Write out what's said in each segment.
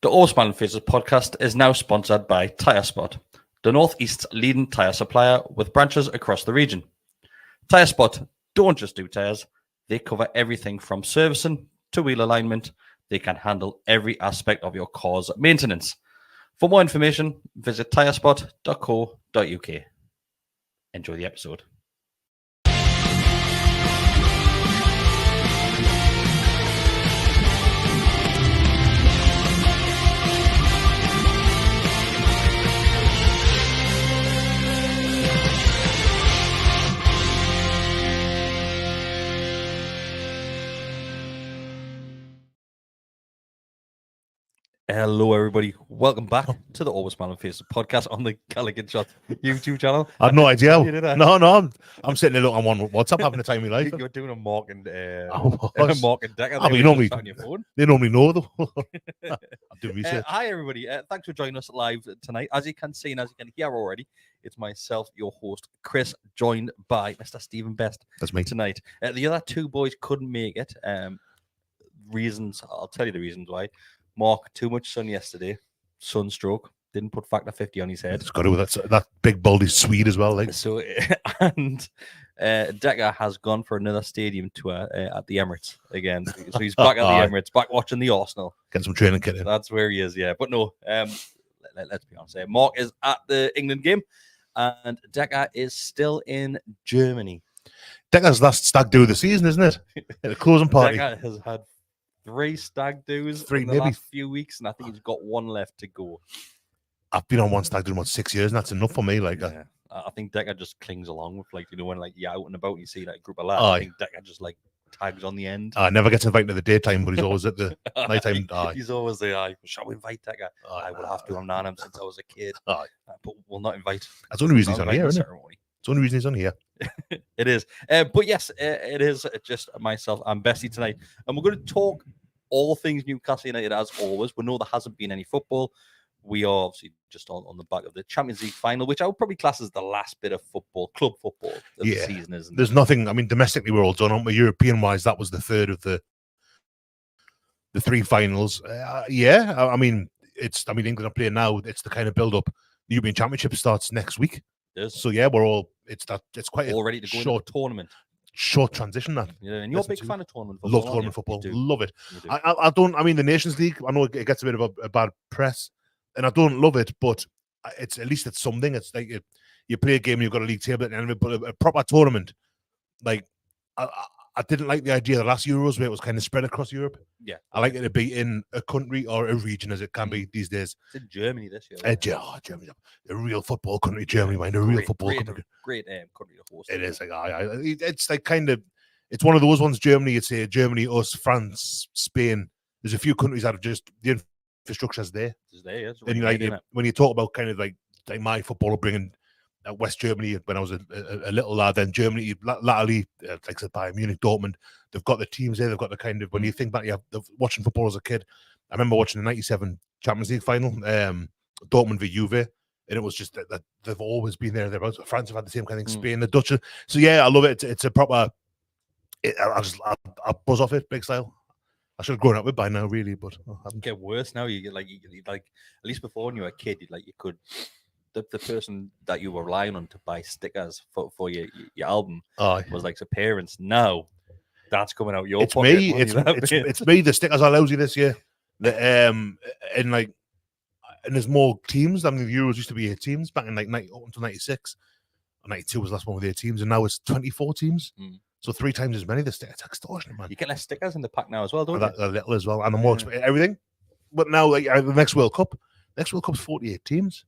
The All Smiling Faces podcast is now sponsored by Tyre Spot, the Northeast's leading tyre supplier with branches across the region. Tyre Spot don't just do tyres, they cover everything from servicing to wheel alignment. They can handle every aspect of your car's maintenance. For more information, visit tyrespot.co.uk. Enjoy the episode. Hello, everybody. Welcome back to the Always Smiling Faces podcast on the GallowgateShots YouTube channel. I had no idea. No, I'm sitting there looking on WhatsApp having the time of my life. You're doing a Mark and Decker. But on your phone. They normally know though. I'm doing research. Hi, everybody. Thanks for joining us live tonight. As you can see and as you can hear already, it's myself, your host, Chris, joined by Mr. Stephen Best. That's me tonight. The other two boys couldn't make it. Reasons, I'll tell you the reasons why. Mark, too much sun yesterday, sunstroke, didn't put factor 50 on his head. It's got to that big baldy Swede as well. Like. So, and Decker has gone for another stadium tour at the Emirates again. So he's back at the Emirates, back watching the Arsenal. Get some training kit in. That's where he is, yeah. But no, let's be honest. Mark is at the England game and Decker is still in Germany. Decker's last stag do of the season, isn't it? At the closing party. Decker has had 3 stag do's in the maybe last few weeks, and I think he's got one left to go. I've been on one stag do in about 6 years, and that's enough for me. Like, yeah. I think Decker just clings along with, like, you know, when like you're out and about and you see like a group of lads. I think Decker just like tags on the end. Never gets invited to the daytime, but he's always at the nighttime. He's always there. Shall we invite Decker? I will have to. I've known him since I was a kid. But we'll not invite. That's the only reason he's on here, isn't it? It's the only reason he's on here. It is. But yes, it is just myself and Bessie tonight, and we're going to talk all things Newcastle United as always. We know there hasn't been any football. We are obviously just on the back of the Champions League final, which I would probably class as the last bit of football, club football of the season, isn't it? There's nothing. I mean, domestically we're all done, aren't we? European-wise, that was the third of the 3 finals. I mean, England are playing now. It's the kind of build-up. The European Championship starts next week. So yeah, we're all. It's quite all ready to go into the tournament. Short transition, that. Yeah, and you're a big fan of tournament football. Love tournament football. Love it. I mean, the Nations League, I know it gets a bit of a bad press, and I don't love it, but it's at least it's something. It's like you play a game and you've got a league table at the end of it, but a proper tournament. Like, I didn't like the idea of the last Euros where it was kind of spread across Europe. Yeah. I like it to be in a country or a region as it can be these days. It's in Germany this year. Germany, a real football country, Germany, mind, a real football country. Great country to host. It is. Like, it's like kind of, it's one of those ones, Germany, you'd say Germany, us, France, Spain. There's a few countries that have just, the infrastructure's there. It's there, yeah. And like, when you talk about kind of like my football upbringing, West Germany when I was a little lad, then Germany latterly, like I said, Bayern Munich, Dortmund, they've got the teams there. They've got the kind of, when you think back, watching football as a kid, I remember watching the '97 Champions League final, Dortmund v Juve, and it was just that they've always been there. France have had the same kind of thing, Spain, the Dutch. So yeah, I love it. It's a proper. I'll buzz off it, big style. I should have grown up with by now, really, but I haven't. Get worse now. You get like at least before when you were a kid, you could. The person that you were relying on to buy stickers for your album was like the parents. Now that's coming out your pocket. It's me. The stickers are lousy this year. And there's more teams. I mean, the Euros used to be 8 teams back in like until 96. 92 was the last one with 8 teams, and now it's 24 teams. So 3 times as many. It's extortionate, man. You get less stickers in the pack now as well, don't you? A little as well, and the more everything. But now, like the next World Cup's 48 teams.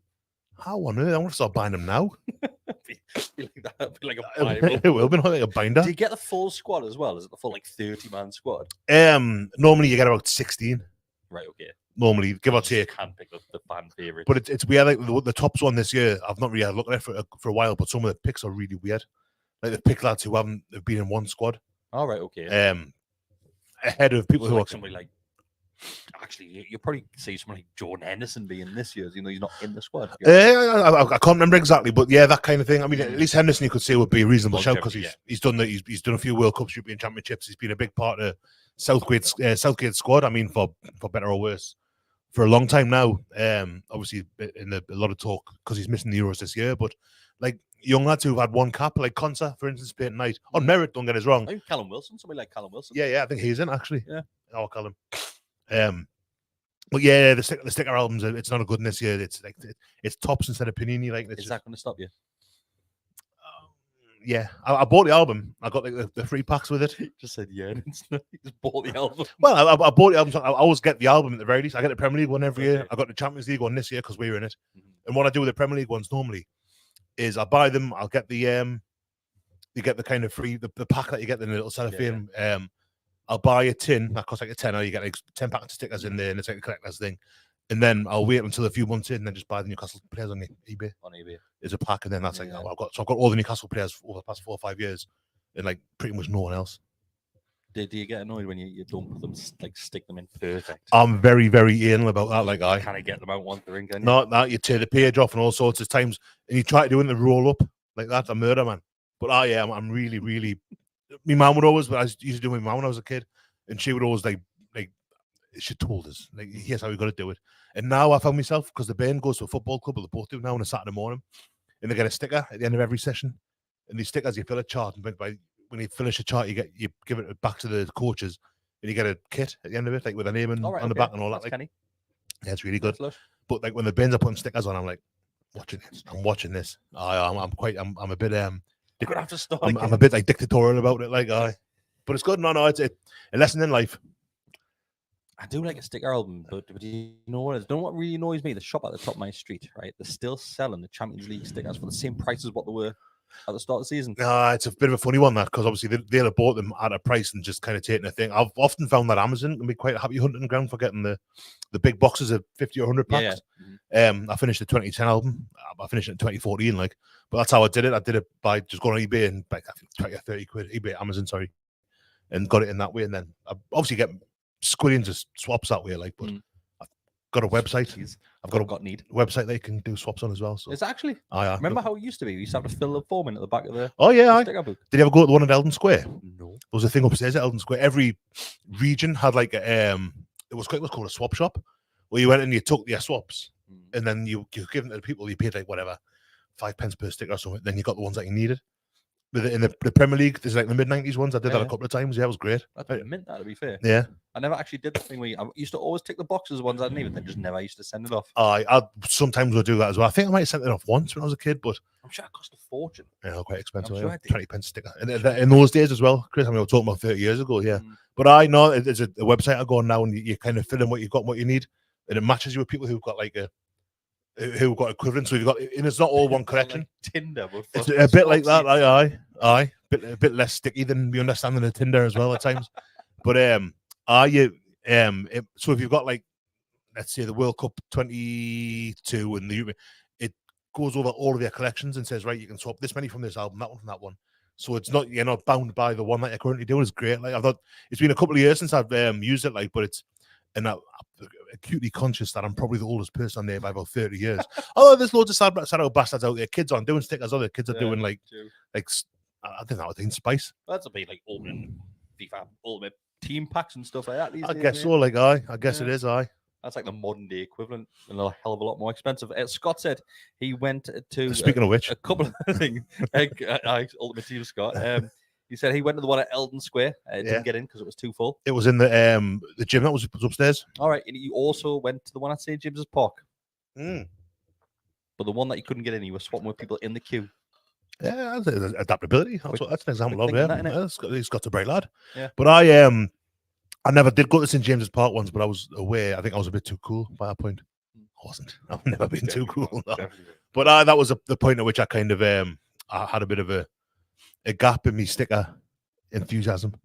How on earth? I want to start buying them now. Be like a Bible. It will be like a binder. Do you get the full squad as well? Is it the full 30-man squad? Normally you get about 16. Right. Okay. Normally, give or take. Can pick up the fan favorite. But it's weird. Like the tops one this year, I've not really had a look at it for a while. But some of the picks are really weird. Like the pick lads who have been in one squad. All right. Okay. Ahead of people who are somebody like. Actually, you probably see someone like Jordan Henderson being this year. You know, he's not in the squad. I can't remember exactly, but yeah, that kind of thing. I mean, at least Henderson, you could say, would be a reasonable shout because he's done a few World Cups, European Championships. He's been a big part of Southgate's squad. I mean, for better or worse, for a long time now. Obviously, in a lot of talk because he's missing the Euros this year. But like young lads who've had one cap, like Consa, for instance, playing tonight on merit. Don't get us wrong. I think Callum Wilson, somebody like Callum Wilson. Yeah, I think he's in actually. Yeah, I'll call him. But yeah, the sticker albums, it's not a good one this year. It's like it's tops instead of Panini. Like, is that going to stop you? Yeah, I bought the album. I got like the free packs with it. He just said yeah. He just bought the album. Well, I bought the album. So I always get the album at the very least. I get the Premier League one every year. I got the Champions League one this year because we were in it. And what I do with the Premier League ones normally is I buy them. I'll get the you get the kind of free the pack that you get in the little cellophane. I'll buy a tin that costs like a tenner. You get like 10 packets of stickers in there, and it's like a collector's thing. And then I'll wait until a few months in, and then just buy the Newcastle players on eBay. On eBay, it's a pack, and then that's I've got all the Newcastle players over the past 4 or 5 years, and like pretty much no one else. Do you get annoyed when you don't put them, like stick them in perfect? I'm very, very anal about that. Like I kind of get them out once they're in. Can you? No, you tear the page off and all sorts of times, and you try to do it in the roll up like that. A murder man. But I'm really, really. My mum would always. I used to do with my mum when I was a kid, and she would always like she told us like here's how we got to do it. And now I found myself because the band goes to a football club, or they both do now on a Saturday morning, and they get a sticker at the end of every session. And these stickers, you fill a chart, and when you finish a chart, you give it back to the coaches, and you get a kit at the end of it, like with a name on the back and all that. Like, yeah, it's really good. But like when the bands are putting stickers on, I'm like, I'm watching this. I'm a bit You're gonna have to start. I'm a bit like dictatorial about it, like but it's good. No, it's a lesson in life. I do like a sticker album, but you know what? You know what really annoys me? The shop at the top of my street, right? They're still selling the Champions League stickers for the same price as what they were at the start of the season. It's a bit of a funny one, that, because obviously they'll have bought them at a price and just kind of taken a thing. I've often found that Amazon can be quite a happy hunting ground for getting the big boxes of 50 or 100 packs. Yeah. I finished the 2010 album. I finished it in 2014, but that's how I did it. I did it by just going on eBay and like 20 or 30 quid, eBay, Amazon, sorry, and got it in that way. And then I obviously get squillions of swaps that way, but I've got a website. I've got a website that you can do swaps on as well. So it's actually. Remember how it used to be? We used to have to fill the form in at the back of the. Sticker book. Did you ever go to the one at Eldon Square? No. There was a thing upstairs at Eldon Square. Every region had like it was called a swap shop, where you went and you took your swaps, and then you give them to the people. You paid like whatever, 5 pence per sticker or something. Then you got the ones that you needed. In the Premier League, there's like the mid-90s ones. I did that a couple of times. Yeah, it was great. That's mint, that, to be fair. Yeah. I never actually did the thing where I used to always tick the boxes ones I didn't even, just never used to send it off. I sometimes will do that as well. I think I might have sent it off once when I was a kid, but I'm sure it cost a fortune. Yeah, quite expensive. Sure 20 pence sticker. And in those days as well, Chris, I mean, we're talking about 30 years ago, yeah. But I know there's a website I go on now, and you kind of fill in what you've got and what you need, and it matches you with people who've got who've got equivalents. So you've got, and it's not all one collection. Like Tinder. It's a bit like that. Aye. A bit less sticky than we understand in the Tinder as well at times. But so if you've got let's say the World Cup 22 and the it goes over all of your collections and says, right, you can swap this many from this album, that one from that one. So it's not, you're not bound by the one that you're currently doing. It's great. Like, I thought it's been a couple of years since I've used it, but it's, and I'm acutely conscious that I'm probably the oldest person on there by about 30 years. Although there's loads of sad old bastards out there. Kids aren't doing stickers. Other kids are doing I think that was in Spice. That's a bit like opening FIFA Ultimate Team packs and stuff like that. I guess so. I guess it is. That's like the modern day equivalent, and a hell of a lot more expensive. Scott said he went to. Speaking of which, a couple of things. Ultimate Team Scott. He said he went to the one at Eldon Square. Didn't get in because it was too full. It was in the gym that was upstairs. All right, and he also went to the one at St James's Park. But the one that you couldn't get in, he was swapping with people in the queue. Yeah, that's adaptability. That's an example of it. He's got a bright lad. Yeah. But I never did go to St James's Park once, but I was aware. I think I was a bit too cool by that point. I wasn't. I've never been too cool. No. But that was the point at which I kind of I had a bit of a gap in me sticker enthusiasm.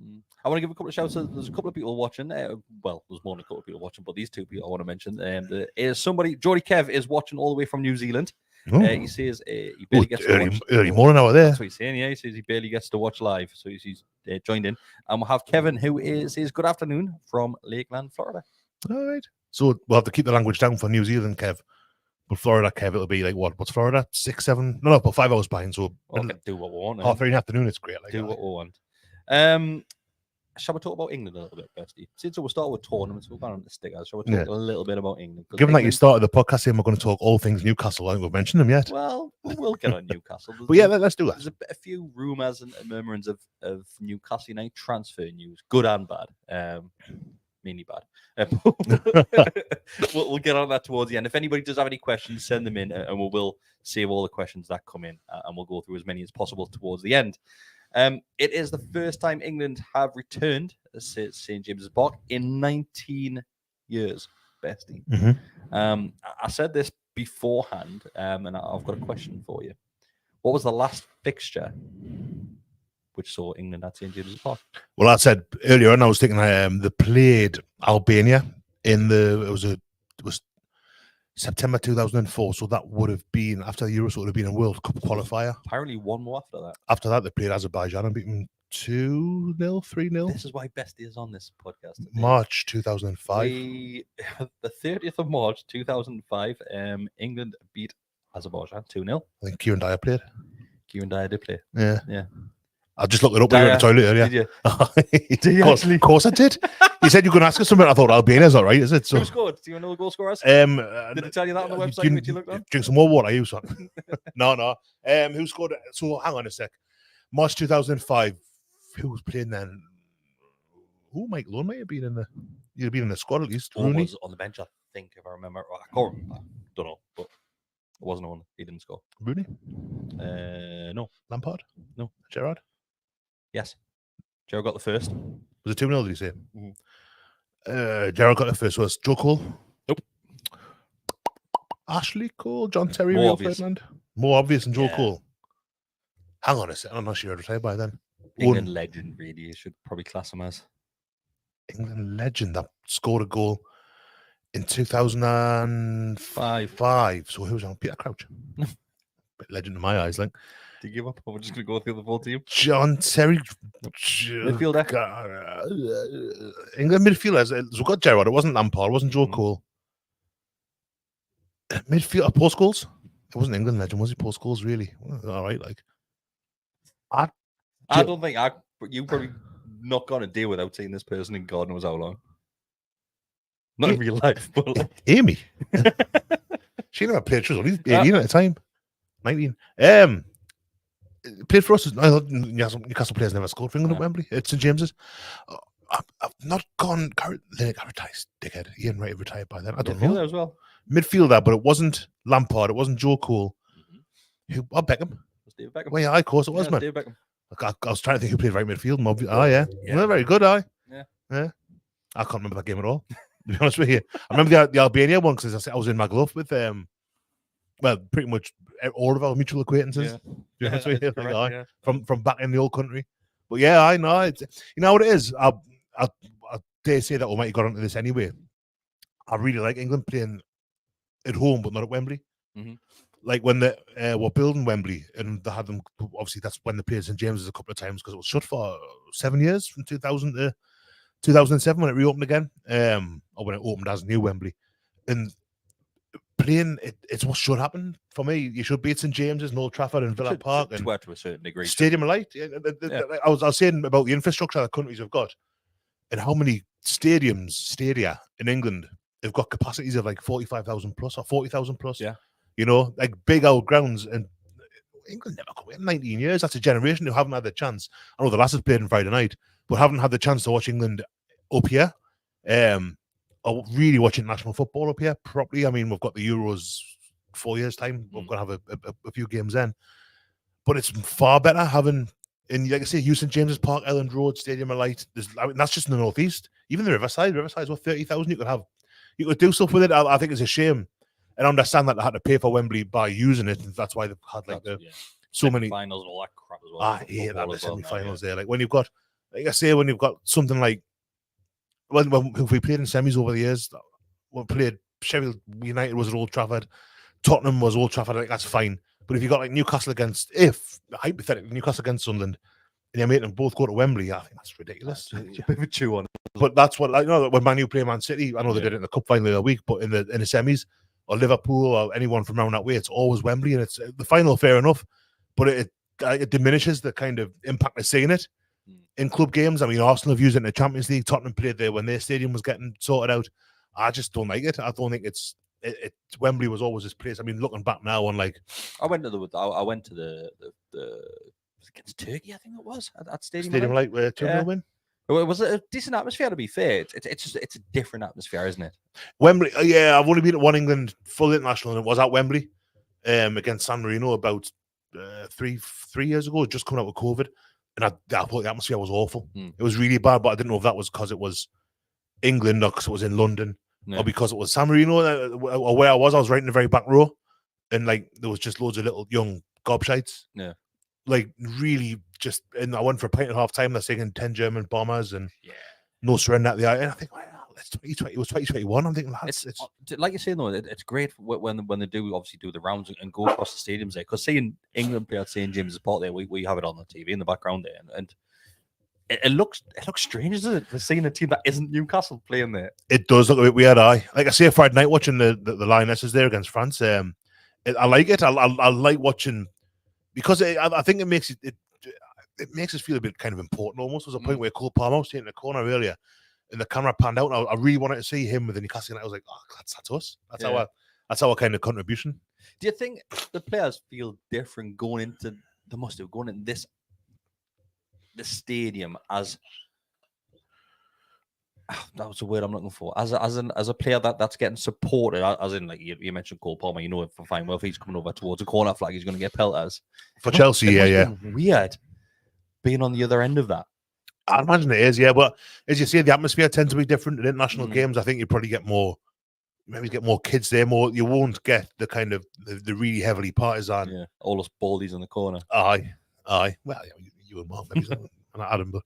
I want to give a couple of shouts. There's a couple of people watching. Well, there's more than a couple of people watching, but these two people I want to mention. Is somebody, Jody Kev, is watching all the way from New Zealand. He says he barely gets to watch. Early morning hour there. That's what he's saying. Yeah, he says he barely gets to watch live, so he's joined in. And we'll have Kevin, who says good afternoon from Lakeland, Florida. All right. So we'll have to keep the language down for New Zealand, Kev. But Florida, Kev, it'll be like what? What's Florida? 6, 7? No, about 5 hours behind. So we can do what we want. 3:30 in the afternoon. It's great. What we want. shall we talk about England a little bit, Bestie? Since we started with tournaments, we've gone on the stickers. Shall we talk a little bit about England? Given that you started the podcast saying we're going to talk all things Newcastle, I think we've mentioned them yet. Well, we'll get on Newcastle. But yeah, let's do that. There's a few rumours and murmurings of Newcastle United transfer news, good and bad. Mainly bad. We'll get on that towards the end. If anybody does have any questions, send them in, and we will save all the questions that come in, and we'll go through as many as possible towards the end. It is the first time England have returned to St James's Park in 19 years, Bestie. Mm-hmm. I said this beforehand, and I've got a question for you. What was the last fixture which saw England at St James's Park? Well, I said earlier on, I was thinking they played Albania in it was September 2004, so that would have been after the Euro, so it would have been a World Cup qualifier. Apparently one more after that. After that, they played Azerbaijan and beat them 2-0, 3-0. This is why Bestie is on this podcast today. March 2005. The 30th of March 2005, England beat Azerbaijan 2-0. I think Kieran Dyer played. Kieran Dyer did play. Yeah. I just looked it up when you were in the toilet earlier. Did you? Did you actually? Of course I did. You said you were going to ask us something. I thought Albania's all right, is it? So, who scored? Do you know the goal scorers? Did it tell you that on the website which you looked on? Drink some more water, you son. No. Who scored? So hang on a sec. March 2005. Who was playing then? Who Michael Owen might have been in the? You'd have been in the squad at least. Owen was on the bench, I think, if I remember. I can't remember. Don't know, but it wasn't Owen. He didn't score. Rooney? No. Lampard? No. Gerrard? Yes. Gerrard got the first. Was it 2-0, did you say? Mm-hmm. Gerrard got the first. Was Joe Cole? Nope. Ashley Cole? John Terry? More Rio obvious. Ferdinand? More obvious than Joe Cole. Hang on a second. I'm not sure you're retired by then. England legend, really. You should probably class him as. England legend that scored a goal in 2005. So who was on? Peter Crouch. Bit legend in my eyes, like. Did you give up? Or we're just going to go through the full team? John Terry. Midfielder. England midfielders. So we got Gerrard. It wasn't Lampard. It wasn't Joe Cole. Midfielder. Paul Scholes. It wasn't England legend, was he? Paul Scholes, really? All right, like. I don't think you probably not gone a day without seeing this person in God knows how long. Not in real life, but like... Amy. She never played. She was only 18 at the time. 19. Played for us. I thought Newcastle players never scored for England at Wembley. It's St James's. I've not gone. Advertised, dickhead. Ian Wright retired by then. I don't know. As well. Midfielder, but it wasn't Lampard. It wasn't Joe Cole. Who? Beckham. David Beckham. Well, yeah, of course it was, man. David Beckham. I was trying to think who played right midfield. Yeah. Well, very good, Yeah. I can't remember that game at all, to be honest with you. I remember the Albania one because I was in Magaluf with pretty much all of our mutual acquaintances. Yeah. From back in the old country. But yeah, I know. You know what it is? I dare say that we might have got onto this anyway. I really like England playing at home, but not at Wembley. Mm-hmm. Like when they were building Wembley, and they had them. Obviously, that's when they played St James's a couple of times because it was shut for 7 years from 2000 to 2007 when it reopened again, or when it opened as New Wembley. And playing, it's what should happen for me. You should be at St James's, Old Trafford, and Villa Park, and to a certain degree. Stadium of Light. Yeah. I was saying about the infrastructure that countries have got, and how many stadia in England have got capacities of like 45,000 plus or 40,000 plus. Yeah. You know, like big old grounds, and England never come in 19 years. That's a generation who haven't had the chance. I know the lasses played on Friday night, but haven't had the chance to watch England up here. Or really watch international football up here properly. I mean, we've got the Euros 4 years' time. We're going to have a few games then. But it's far better having, in, like I say, St James's Park, Elland Road, Stadium of Light. That's just in the northeast. Even the Riverside. Riverside's what, 30,000 you could do stuff with it. I think it's a shame. And I understand that they had to pay for Wembley by using it. And that's why they've had so many finals and all that crap as well. I hate that, the semi-finals there. Like when you've got, like I say, when you've got something like, when we played in semis over the years, we played Sheffield United was at Old Trafford, Tottenham was Old Trafford. I think that's fine. But if you got like Newcastle against, hypothetically Newcastle against Sunderland, and you make them both go to Wembley, I think that's ridiculous. It's a bit of a chew on. But that's what, like, you know, when Man U play Man City, I know they did it in the cup final the other week, but in the semis, or Liverpool or anyone from around that way, it's always Wembley, and it's the final, fair enough, but it diminishes the kind of impact of seeing it. in club games. I mean, Arsenal have used it in the Champions League. Tottenham played there when their stadium was getting sorted out. I just don't like it. I don't think it's Wembley was always this place. I mean, looking back now on like, I went to the against Turkey, I think it was at Stadium Light where 2-0 win. It was a decent atmosphere, to be fair. It's a different atmosphere, isn't it? Wembley, yeah. I've only been at one England full international, and it was at Wembley against San Marino about 3 years ago, just coming out with COVID, and I thought the atmosphere was awful. It was really bad, but I didn't know if that was because it was England or because it was in London or because it was San Marino or where I was right in the very back row, and like there was just loads of little young gobshites. Yeah. Like really just, and I went for a pint at half time. They're singing 10 German bombers and no surrender at the eye. And I think, well, it's 2020. It was 2021. I'm thinking, lads, it's like you say, though, it's great when they do obviously do the rounds and go across the stadiums there. Because seeing England play at St James's Park there, we have it on the TV in the background there, and it looks strange, isn't it? Seeing a team that isn't Newcastle playing there. It does look a bit weird. Like I say, Friday night watching the Lionesses there against France. I like it. I like watching. Because I think it makes it makes us feel a bit kind of important almost. There was a point where Cole Palmer was sitting in the corner earlier and the camera panned out, and I really wanted to see him with the Newcastle, and I was like, oh, that's us. That's our kind of contribution. Do you think the players feel different going into this stadium as that was the word I'm looking for, as a player that's getting supported, as in, like you mentioned Cole Palmer, you know, for fine, well, if he's coming over towards a corner flag, he's going to get pelters. For Chelsea, yeah. Weird being on the other end of that. I imagine it is, yeah. But as you say, the atmosphere tends to be different in international games. I think you probably get more kids there. You won't get the kind of the really heavily partisan. Yeah, all those baldies in the corner. Aye. Well, you and Mark maybe, and Adam, but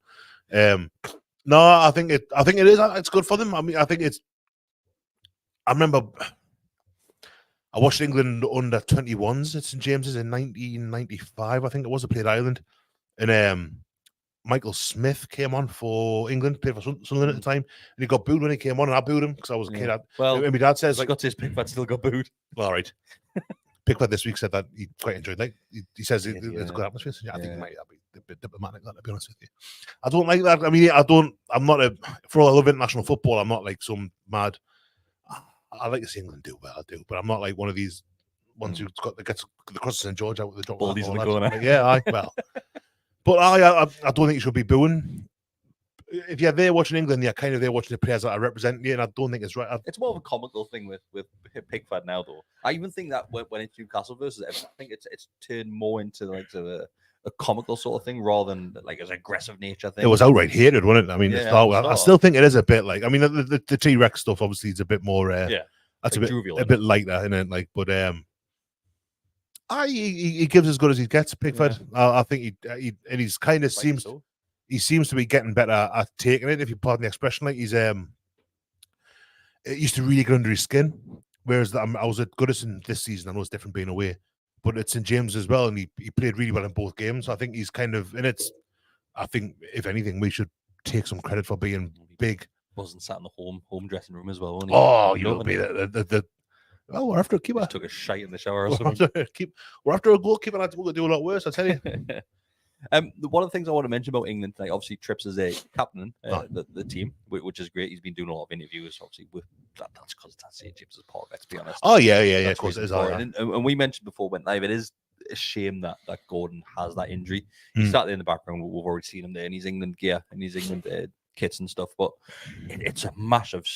no, I think it is. It's good for them. I mean, I remember I watched England under 21s at St James's in 1995. I think it was. They played Ireland, and Michael Smith came on for England, played for Sunderland at the time, and he got booed when he came on, and I booed him because I was a kid. And my dad says, like, Scott's Pickford still got booed. All right. Pickford this week said that he quite enjoyed it. He says it's a good atmosphere. So I think he might be a bit diplomatic, to be honest with you. I don't like that. I mean, I'm not for all I love international football, I'm not like some mad. I like to see England do well, I do, but I'm not like one of these ones who gets the cross St George out with the drop. Baldies in the corner. Like, yeah, well. But I don't think you should be booing. If you're there watching England, you're kind of there watching the players that are representing you, and I don't think it's right. It's more of a comical thing with Pickford now, though. I even think that when it's Newcastle versus Everton, I think it's turned more into like a comical sort of thing rather than like an aggressive nature thing. It was outright hated, wasn't it? I mean, I still think it is a bit like. I mean, the T-Rex stuff obviously is a bit more. That's like a bit lighter, isn't it? Like, but he gives as good as he gets, Pickford. Yeah. I think he's kind of he seems to be getting better at taking it, if you pardon the expression. Like he's it used to really get under his skin, whereas I was at Goodison this season. I know it's different being away, but it's St James as well, and he played really well in both games. So I think he's kind of, and I think if anything, we should take some credit for being big. Wasn't sat in the home dressing room as well, wasn't he? Oh, you will be well, we're after a keeper. Just took a shite in the shower or something. We're after a goalkeeper. We're going to do a lot worse, I tell you. One of the things I want to mention about England tonight, obviously, Trips is a captain the team, which is great. He's been doing a lot of interviews, obviously. That's because that's St James's Park, let's be honest. Oh, yeah. Of course it is. And we mentioned before when live, it is a shame that Gordon has that injury. He's sat there in the background. We've already seen him there, and he's England gear and he's England kits and stuff. But it's a massive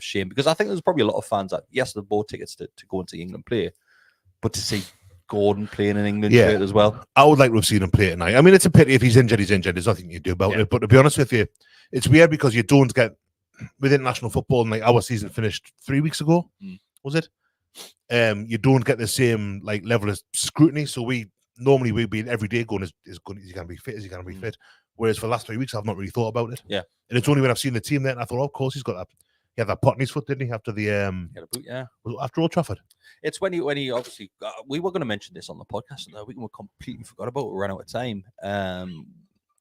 shame, because I think there's probably a lot of fans that, yes, they've bought tickets to go and see England play, but to see Gordon playing in England shirt as well. I would like to have seen him play tonight. I mean, it's a pity if he's injured, he's injured. There's nothing you do about it. But to be honest with you, it's weird because you don't get with international football, and like our season finished 3 weeks ago, was it? You don't get the same like level of scrutiny. So we'd be every day going, is good, is he going to be fit? Is he going to be fit? Whereas for the last 3 weeks, I've not really thought about it. Yeah. And it's only when I've seen the team there, and I thought, oh, of course, he's got that. He had that pot in his foot, didn't he? After the after Old Trafford. It's when he obviously we were going to mention this on the podcast, and we completely forgot about it. We ran out of time.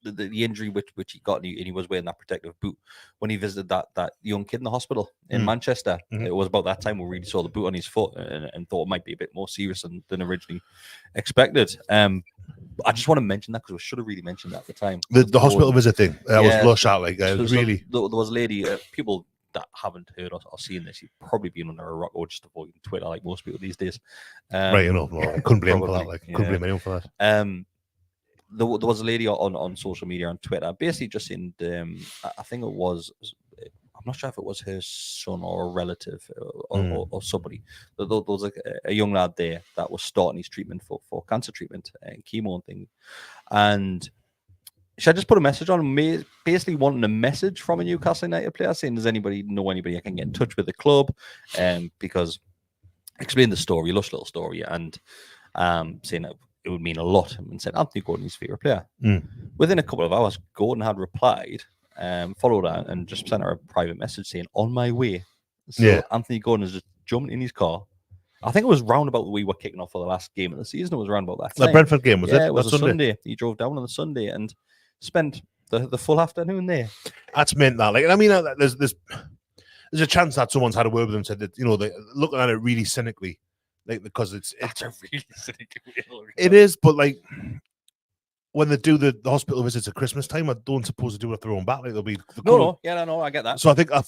the injury which he got, and he was wearing that protective boot when he visited that young kid in the hospital in Manchester. Mm-hmm. It was about that time we really saw the boot on his foot and thought it might be a bit more serious than originally expected. I just want to mention that because we should have really mentioned that at the time. The hospital visit thing, was lush out. Like, it was really... There was a lady, people that haven't heard or seen this, you've probably been under a rock or just avoiding Twitter like most people these days. Right, I couldn't blame him for that. Couldn't blame anyone for that. There was a lady on social media, on Twitter, basically just saying, I think it was, I'm not sure if it was her son or a relative or somebody. There was a young lad there that was starting his treatment for cancer treatment and chemo and things. And she had just put a message on, basically wanting a message from a Newcastle United player saying, does anybody know anybody I can get in touch with the club? Because explain the story, lush little story, and saying that it would mean a lot, and said Anthony Gordon is his favourite player. Within a couple of hours, Gordon had replied, followed her, and just sent her a private message saying, on my way. So Anthony Gordon has just jumped in his car. I think it was round about we were kicking off for the last game of the season. It was round about that time. The Brentford game, was it? Yeah, it was a Sunday. He drove down on the Sunday and spent the full afternoon there. That's meant that. Like, I mean, there's a chance that someone's had a word with them and said that, they're looking at it really cynically, like, because it's a really cynical. It is, but like, when they do the hospital visits at Christmas time, I don't suppose they do it at their own back. Like, they'll be no, I get that. So I think I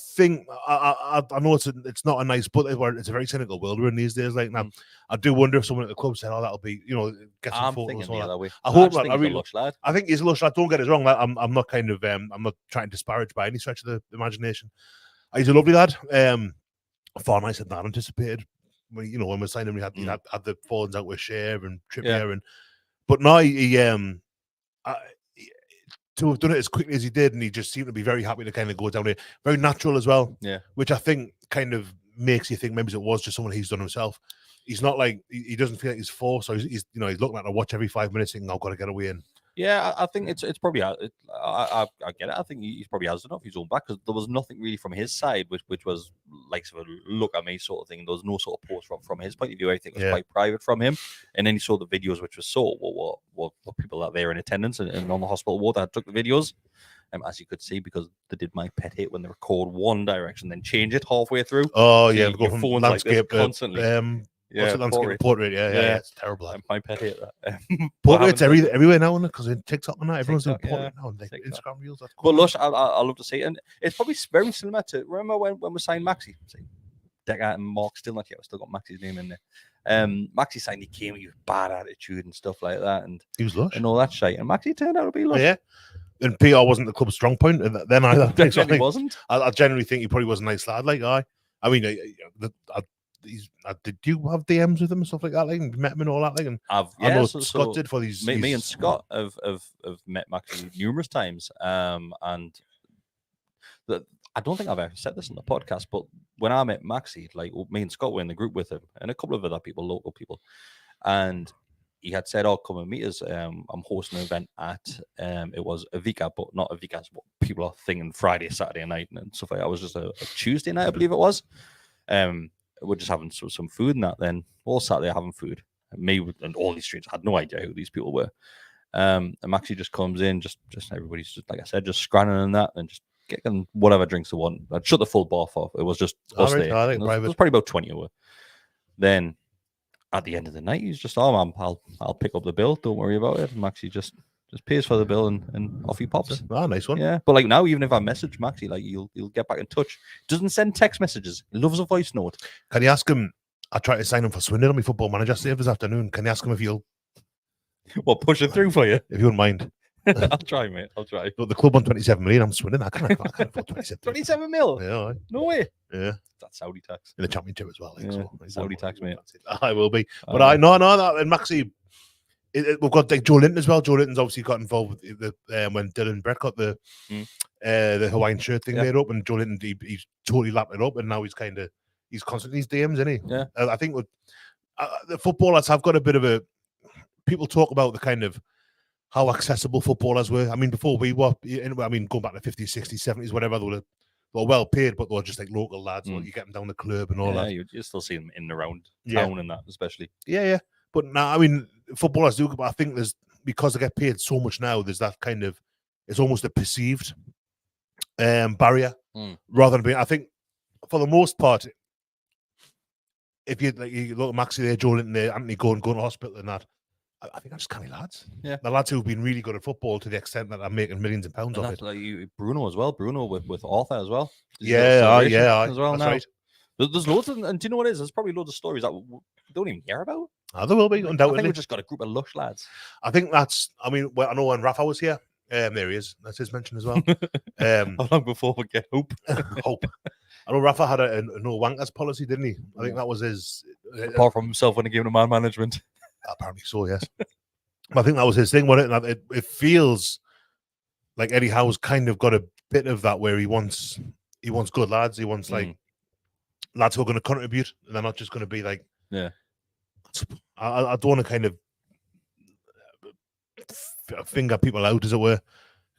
know it's not a nice, but it's a very cynical world we're in these days. Like, now, I do wonder if someone at the club said, "Oh, that'll be get some photos." The other way. I hope that. I think he's a lush lad. Don't get us wrong. Like, I'm not kind of I'm not trying to disparage by any stretch of the imagination. He's a lovely lad. Far nicer than I anticipated. When we signed him, he had the phones out with Share and Trippier, but now to have done it as quickly as he did, and he just seemed to be very happy to kind of go down there, very natural as well. Yeah, which I think kind of makes you think maybe it was just someone he's done himself. He's not like he doesn't feel like he's forced. So he's looking at a watch every 5 minutes, thinking, "I've got to get away." And yeah, I think it's probably I get it. I think he probably has enough his own back, because there was nothing really from his side, which was like sort of look at me sort of thing. There was no sort of post from his point of view. I think it was quite private from him. And then he saw the videos, which was what people out there in attendance and on the hospital ward that took the videos. As you could see, because they did my pet hate when they record one direction, then change it halfway through. Oh, so go from landscape like constantly. What's it, landscape portrait? Yeah, it's terrible. My pet hate that. Portraits everywhere now, because in TikTok and that, everyone's doing portrait now, and Instagram reels. That's cool. But lush, I love to see it, and it's probably very similar to, remember when we signed Maxi? Decker and Mark still not here. I've still got Maxi's name in there. Maxi signed, he came with bad attitude and stuff like that, and he was lush and all that shit. And Maxi turned out to be lush. Yeah. And PR wasn't the club's strong point then either. Definitely wasn't. I generally think he probably was a nice lad. Like, I mean, did you have DMs with him and stuff like that? Like, and met him and all that? Like, and I know Scott did for these. Me and Scott have met Maxi numerous times. And I don't think I've ever said this in the podcast, but when I met Maxi, like, me and Scott were in the group with him and a couple of other people, local people, and he had said, "Oh, come and meet us. I'm hosting an event at it was Avika, but not Avika as what people are thinking, Friday, Saturday night and stuff like that. It was just a Tuesday night, I believe it was. We're just having some food and that. Then all Saturday having food. And me and all these strangers had no idea who these people were. And Maxi just comes in, just everybody's just, like I said, just scranning and that, and just getting whatever drinks they want. I'd shut the full bar off. It was just us there. It was probably about 20 over. Then at the end of the night, he's just, I'll pick up the bill. Don't worry about it. Maxi just pays for the bill and off he pops. Nice one. Yeah, but like now, even if I message Maxi, like he'll get back in touch. Doesn't send text messages. He loves a voice note. Can you ask him? I tried to sign him for Swindon on my Football Manager save this afternoon. Can you ask him if he'll push it through for you? If you wouldn't mind. I'll try, mate. I'll try. But the club on 27 million. I'm Swindon. I can't afford 27. 27 mil? Yeah. No way. Yeah. That's Saudi tax. In the Championship as well. Like, yeah, so Saudi tax, mate. I will be. But I know that. And Maxi, we've got like Joe Linton as well. Joe Linton's obviously got involved with when Dylan Brett got the Hawaiian shirt thing made up, and Joe Linton he's totally lapped it up, and now he's constantly his DMs, isn't he? Yeah. I think the footballers have got a bit of a. People talk about the kind of how accessible footballers were. I mean, before we were, going back to the 50s, 60s, 70s, whatever, they were well paid, but they were just like local lads. You get them down the club and all that. You still see them in and around town and that, especially. Yeah. But now, I mean, footballers do, but I think because they get paid so much now, there's that kind of, it's almost a perceived barrier rather than being. I think for the most part, if you look at Maxi there, Joe Linton there, Anthony going to hospital and that, I think I'm just canny lads. Yeah, the lads who've been really good at football to the extent that I'm making millions of pounds off it. Like Bruno as well. Bruno with Arthur as well. Yeah, as well. That's now. right. There's loads of, and do you know what it is? There's probably loads of stories that we don't even hear about. There will be, undoubtedly. I think we've just got a group of lush lads. I think that's. I mean, I know when Rafa was here. There he is. That's his mention as well. How long before we get hope? Hope. I know Rafa had a no wankers policy, didn't he? I think that was his. Apart from himself when he gave him man management. Apparently so, yes. I think that was his thing, wasn't it? It feels like Eddie Howe's kind of got a bit of that where he wants good lads. He wants like lads who are going to contribute, and they're not just going to be like, yeah. I don't want to kind of finger people out, as it were,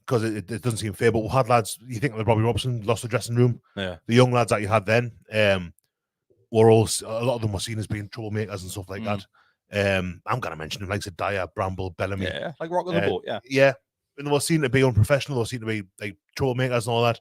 because it doesn't seem fair. But we had lads. You think of Robbie Robson lost the dressing room? Yeah. The young lads that you had then were all, a lot of them were seen as being troublemakers and stuff like that. I'm going to mention them, like Dyer, Bramble, Bellamy. Yeah, like rocking the boat, yeah. Yeah. And they were seen to be unprofessional, they seem to be like troublemakers and all that.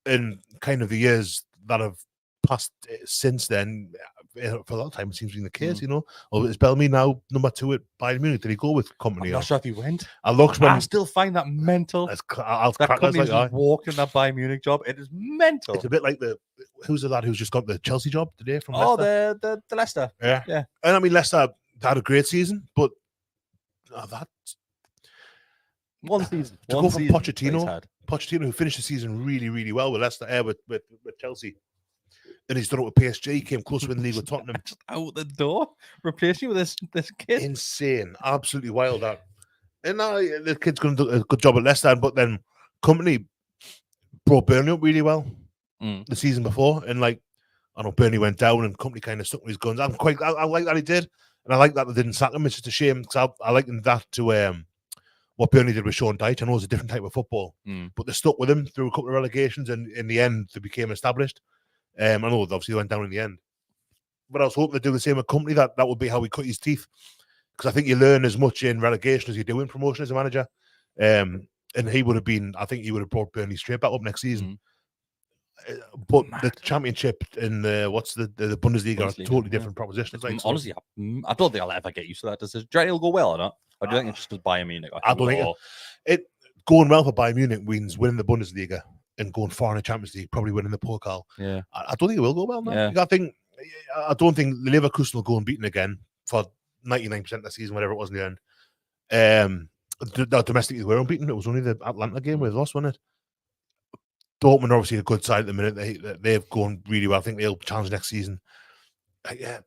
And kind of the years that have passed since then, for a lot of time, it seems to be the case, you know. Or is Bellamy now number 2 at Bayern Munich? Did he go with company? I'm not sure if he went. I still find that mental. I'll that company's like just walking that Bayern Munich job. It is mental. It's a bit like who's the lad who's just got the Chelsea job today from Leicester? the Leicester. Yeah. And I mean, Leicester had a great season, but that one season to go from Pochettino, who finished the season really, really well with Leicester, with Chelsea, and he's done it with PSG. He came close to winning the league with Tottenham. Just out the door, replacing you with this kid. Insane, absolutely wild. That, and now the kid's going to do a good job at Leicester, but then company brought Burnley up really well the season before, and like I know Burnley went down, and company kind of stuck with his guns. I like that he did, and I like that they didn't sack him. It's just a shame because I like that to what Burnley did with Sean Dyche. I know it's a different type of football, but they stuck with him through a couple of relegations, and in the end, they became established. I know obviously they went down in the end, but I was hoping to do the same with company. That would be how he cut his teeth, because I think you learn as much in relegation as you do in promotion as a manager. And he would have been, I think he would have brought Burnley straight back up next season. But the Championship and the Bundesliga are totally different propositions. Like, honestly, I don't think I'll ever get used to that decision. Do you think it'll go well or not? Or do you think it's just as Bayern Munich? I don't think it going well for Bayern Munich means winning the Bundesliga and going far in the Champions League, probably winning the Pokal. Yeah, I don't think it will go well. Yeah. I don't think Leverkusen will go unbeaten again for 99% of the season, whatever it was in the end. Domestically, they were unbeaten. It was only the Atlanta game where they lost, wasn't it? Dortmund obviously a good side at the minute. They've gone really well. I think they'll challenge next season. I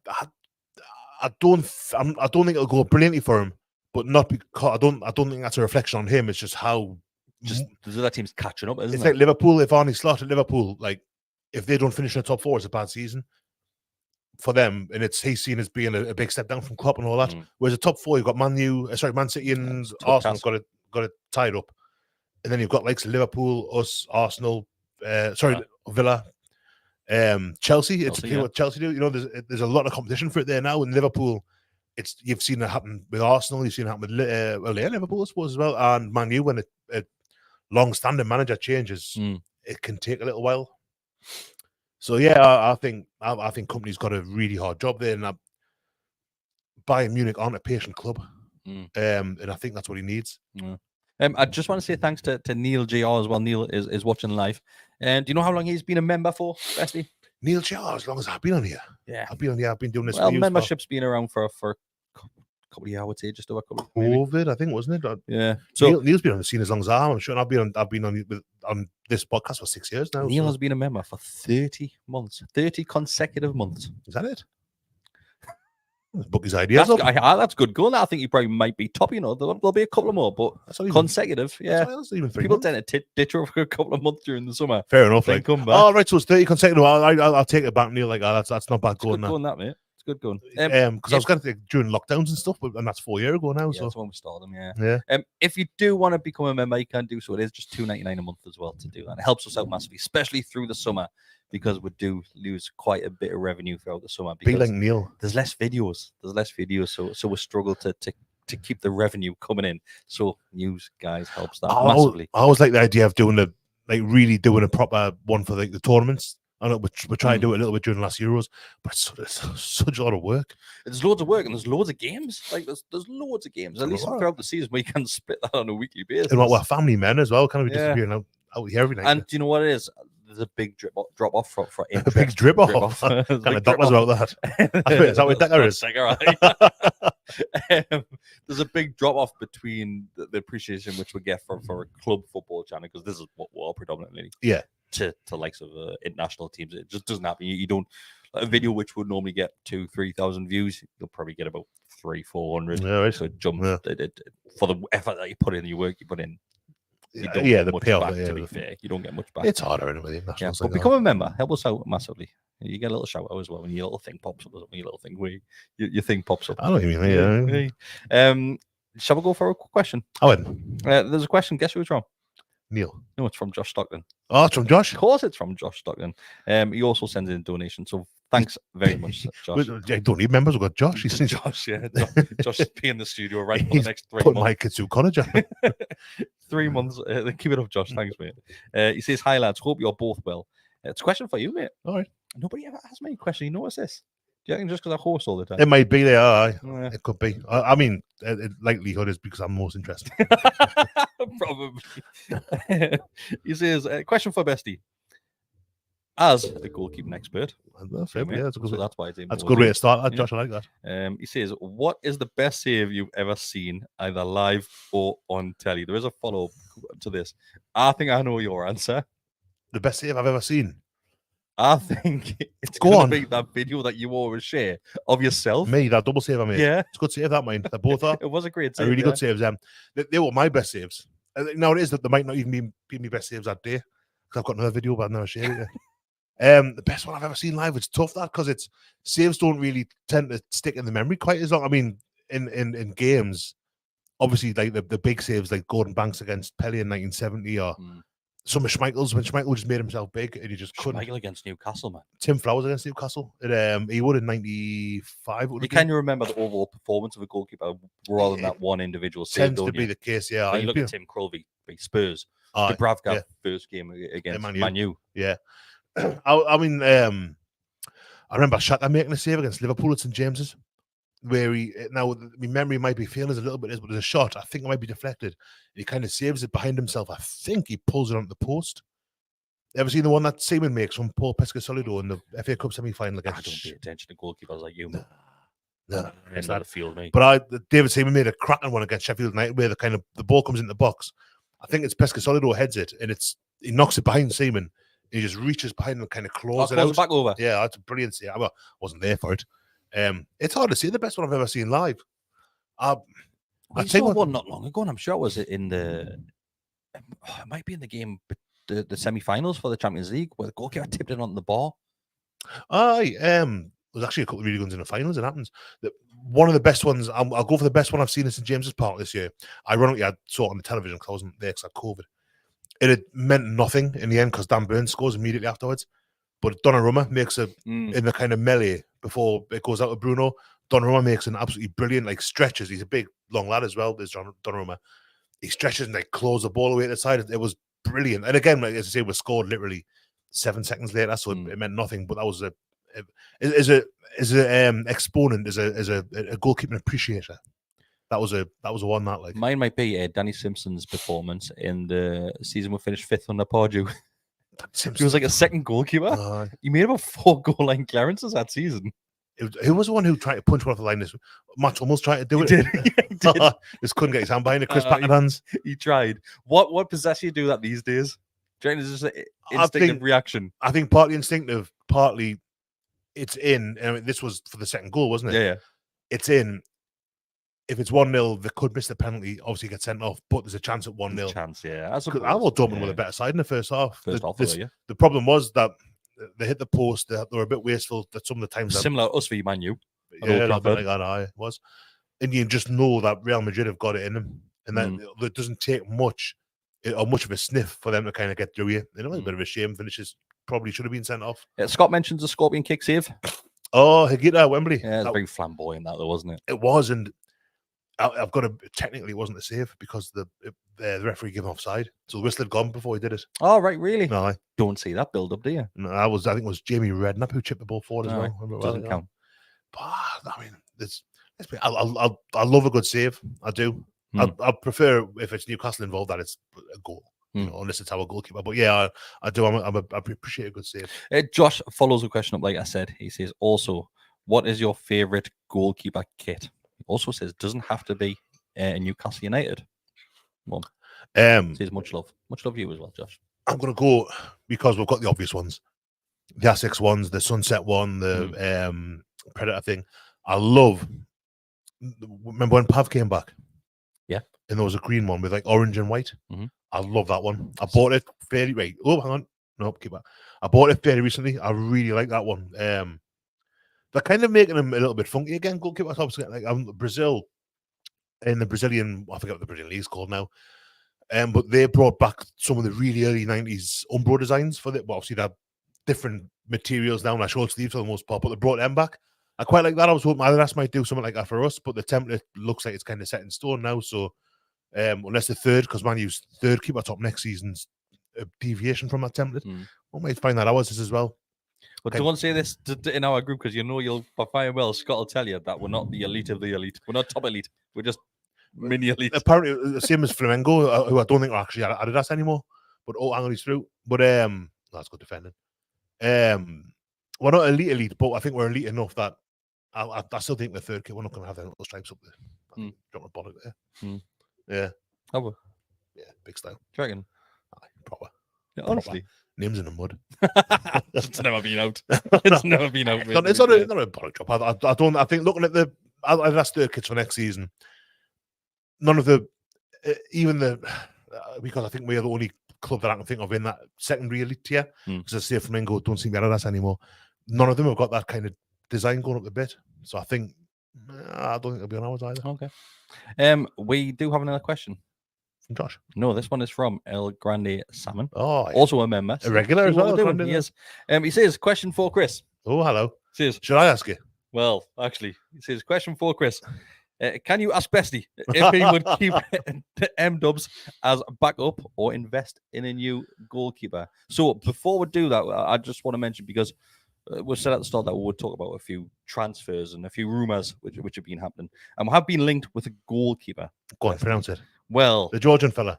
don't think it'll go brilliantly for him, but not because I don't think that's a reflection on him. It's just how the other team's catching up. Isn't it's it? like Liverpool. If Arne Slot at Liverpool, like if they don't finish in the top 4, it's a bad season for them, and he's seen as being a big step down from Klopp and all that. Whereas the top 4, you've got Man City and Arsenal got it tied up. And then you've got likes of Liverpool, us, Arsenal, Villa, Chelsea. It's what Chelsea do. You know, there's a lot of competition for it there now. In Liverpool, you've seen it happen with Arsenal. You've seen it happen with Liverpool, I suppose, as well. And Man U, when a long-standing manager changes, it can take a little while. So yeah, I think company's got a really hard job there, and Bayern Munich aren't a patient club, and I think that's what he needs. I just want to say thanks to Neil JR as well. Neil is watching live. And do you know how long he's been a member for, Bestie? Neil JR, as long as I've been on here. Yeah. I've been doing this. Well, membership's been around for a couple of years, I would say, just over a couple of years. COVID, I think, wasn't it? Yeah. So Neil's been on the scene as long as I'm sure. I've been on this podcast for 6 years now. Neil has been a member for 30 months, 30 consecutive months. Is that it? Book his ideas. That's good going. I think he probably might be top. You know, there'll be a couple more, but consecutive. Yeah, people tend to ditch over a couple of months during the summer. Fair enough. Then come back. Oh, right, so it's 30 consecutive. I'll take it back, Neil. Like that's not bad going. Good going, that mate. It's good going. Because I was going to think during lockdowns and stuff, and that's 4 years ago now. Yeah, so that's when we started them. Yeah. If you do want to become a member, you can do so. It is just $2.99 a month as well to do that. It helps us out massively, especially through the summer, because we do lose quite a bit of revenue throughout the summer. Be like Neil. There's less videos. So we struggle to to keep the revenue coming in. So news, guys, helps that massively. I always like the idea of really doing a proper one for the tournaments. I know we're trying to do it a little bit during the last Euros, but it's such a lot of work. There's loads of work and there's loads of games. Like there's loads of games. At least throughout the season, we can split that on a weekly basis. And we're family men as well. Kind of disappearing out here every night. And do you know what it is? There's a big drop off for a big drip off. Kind of doctors about that. Is that what Decker is? There's a big drop off between the appreciation which we get for a club football channel, because this is what we're predominantly. Yeah. To likes of international teams, it just doesn't happen. You don't, a video which would normally get 2,000-3,000 views, you'll probably get about 300-400. Yeah, right. So jump for the effort that you put in, the work you put in. You don't the get much payoff. back, to be fair, you don't get much back. It's harder anyway. But become a member, help us out massively. You get a little shout out as well when your little thing pops up. When your little thing, your thing pops up. I don't even mean. Yeah. Shall we go for a question? I wouldn't. There's a question. Guess who it's from? Neil. No, it's from Josh Stockton. Oh, it's from Josh? Of course it's from Josh Stockton. He also sends in a donation, so thanks very much, Josh. I don't need members, we've got Josh. He's Josh, yeah. Josh is in the studio right for the next 3 months. Put my kids through college. 3 months. Keep it up, Josh. Thanks, mate. He says, hi, lads. Hope you're both well. It's a question for you, mate. All right. Nobody ever asked me a question. You know what's this? Do you think just because I host all the time? It might be there. It could be. I mean, likelihood is because I'm most interested. Probably. He says, question for Bestie. As a goalkeeping expert. That's why it's that's a good way to start. Josh, I like that. He says, what is the best save you've ever seen, either live or on telly? There is a follow-up to this. I think I know your answer. The best save I've ever seen? I think it's going to be that video that you always share of yourself. Me, that double save I made. Yeah. It's a good save, that mine. They both are. It was a great save. Really good saves. They were my best saves. Now it is that they might not even be my best saves that day, because I've got another video, but I've never shared it yet. The best one I've ever seen live, it's tough, that, because it's saves don't really tend to stick in the memory quite as long. I mean, in games, obviously, like the big saves like Gordon Banks against Pelé in 1970 or some of Schmeichel's, when Schmeichel just made himself big and he just couldn't. Schmeichel against Newcastle, man. Tim Flowers against Newcastle. He would in 95. Can you remember the overall performance of a goalkeeper rather than that one individual save? Tends to be the case, yeah. Like you look at Tim Krul v Spurs. Dubravka first game against Man U. Yeah. I mean, I remember Shaka making a save against Liverpool at St James's, where my memory might be failing us a little bit, but there's a shot, I think it might be deflected. He kind of saves it behind himself. I think he pulls it onto the post. Ever seen the one that Seaman makes from Paul Pescasolido in the FA Cup semi-final against? I don't pay attention to goalkeepers like you, man. No, it's not a field, mate. But David Seaman made a cracking one against Sheffield United, where the ball comes in the box. I think it's Pescasolido heads it, and he knocks it behind Seaman. He just reaches behind and kind of claws it out. Back over. Yeah, that's a brilliant save. I wasn't there for it. It's hard to see. The best one I've ever seen live. I saw one not long ago, and I'm sure it was in the. It might be in the game, the semi-finals for the Champions League, where the goalkeeper tipped it on the bar. There's actually a couple of really good ones in the finals. It happens. One of the best ones. I'll go for the best one I've seen in St James's Park this year. Ironically, I saw it on the television because I wasn't there because I had COVID. It had meant nothing in the end because Dan Burns scores immediately afterwards. But Donnarumma makes in the kind of melee before it goes out to Bruno. Donnarumma makes an absolutely brilliant, stretches. He's a big, long lad as well. There's Donnarumma. He stretches and claws the ball away to the side. It was brilliant. And again, as I say, was scored literally 7 seconds later, so it meant nothing. But that was as an exponent, as a goalkeeping appreciator. That was a one that like. Mine might be Danny Simpson's performance in the season we finished 5th under Pardew. He was like a second goalkeeper. He made about 4 goal line clearances that season. Who was the one who tried to punch one off the line? This match almost tried to do it. He did. Just couldn't get his hand behind it. Chris Packard's. He tried. What possesses you to do that these days? Do you think it's just an instinctive reaction? I think partly instinctive, partly it's in. I mean, this was for the second goal, wasn't it? Yeah. It's in. If it's 1-0, they could miss the penalty, obviously get sent off, but there's a chance at 1-0. Chance, yeah. I thought Dortmund were the better side in the first half. The problem was that they hit the post, they were a bit wasteful at some of the times. Similar to us for Man U. Yeah, like that was. And you just know that Real Madrid have got it in them. And that it doesn't take much of a sniff for them to kind of get through you. You know, a bit of a shame. Finishes probably should have been sent off. Scott mentions the scorpion kick save. Oh, Higuita, Wembley. Yeah, it was very flamboyant that though, wasn't it? It was, and I've got to technically it wasn't a save because the referee gave him offside, so the whistle had gone before he did it. Oh, right, really? No, Don't see that build up, do you? No, I think it was Jamie Redknapp who chipped the ball forward as well. Doesn't count. But, I mean, I love a good save. I do. I prefer if it's Newcastle involved that it's a goal. You know, unless it's our goalkeeper. But yeah, I do. I appreciate a good save. Josh follows the question up, like I said. He says, also, what is your favourite goalkeeper kit? He also says, doesn't have to be Newcastle United. Well, says much love. Much love to you as well, Josh. I'm going to go because we've got the obvious ones. The Essex ones, the Sunset one, the Predator thing. I love, remember when Pav came back? Yeah. And there was a green one with like orange and white. I love that one. I bought it fairly, hang on. Nope, keep that. I bought it fairly recently. I really like that one. They're kind of making them a little bit funky again. Goalkeeper tops, like Brazil, in the Brazilian, I forget what the Brazilian league's called now. But they brought back some of the really early 90s Umbro designs for it. Well, obviously, they're different materials now, like short sleeves for the most part, but they brought them back. I quite like that. I was hoping Adidas might do something like that for us, but the template looks like it's kind of set in stone now. So, unless the third, because Man U's third keeper top next season's a deviation from that template, we might find that ours is as well. But don't say this in our group because you know you'll fire well. Scott will tell you that we're not the elite of the elite. We're not top elite. We're just mini elite. Apparently, the same as Flamengo, who I don't think are actually at Adidas anymore. But hang on, he's through. But that's good defending. We're not elite, but I think we're elite enough that I still think the third kit we're not going to have them little stripes up there. Drop my bonnet there. Yeah. Oh, yeah, big style. Do you reckon? Aye, proper. Yeah, honestly. Proper. Names in the mud. It's never been out. It's never been out. It's not a bonnet drop. I don't. I think looking at the that's third kits for next season. None of the, even the, because I think we are the only club that I can think of in that secondary elite tier. Because I say Flamengo don't seem to be Adidas anymore. None of them have got that kind of design going up the bit. So I think I don't think they'll be on ours either. Okay. We do have another question. From Josh? No, this one is from El Grande Salmon. Oh, yeah. Also a member. A regular as well. Yes. He says, question for Chris. Oh, hello. Says, should I ask you? Well, actually, he says, question for Chris. Can you ask Bestie if he would keep M-Dubs as backup or invest in a new goalkeeper? So before we do that, I just want to mention, because we said at the start that we would talk about a few transfers and a few rumours which have been happening. And we have been linked with a goalkeeper. Go on, pronounce it. Well, the Georgian fella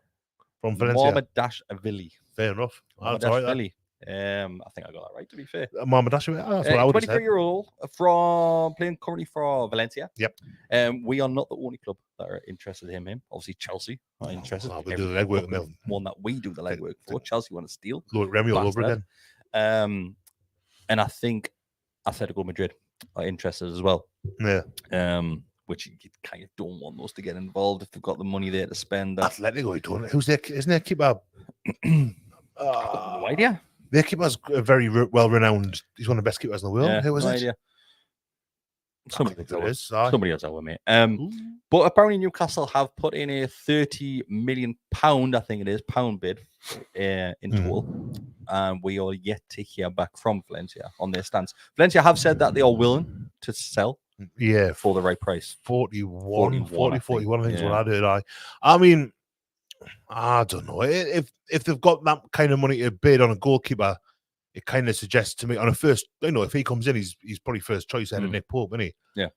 from Valencia. Mohamedashvili. Fair enough. Mohamedashvili. I think I got that right, to be fair. Mohamedashvili. That's what I would have said. 23-year-old from playing currently for Valencia. Yep. We are not the only club that are interested in him. Obviously, Chelsea are interested. We do the legwork now. One that we do the legwork for. Chelsea want to steal. Look, Remy all over again. And I think Atletico Madrid are interested as well. Yeah. Which you kind of don't want those to get involved if they've got the money there to spend. Atletico, don't. Who's their? Isn't their keeper? No idea. Their keeper's very well renowned. He's one of the best keepers in the world. Yeah, who is no it? Idea. Somebody else our mate. Ooh. But apparently Newcastle have put in a £30 million, I think it is, pound bid in total. And we are yet to hear back from Valencia on their stance. Valencia have said that they are willing to sell. Yeah, for the right price. 41 I think is what I heard. I mean, I don't know. If they've got that kind of money to bid on a goalkeeper, it kind of suggests to me on a first, if he comes in, he's probably first choice ahead of Nick Pope, isn't he? Yeah.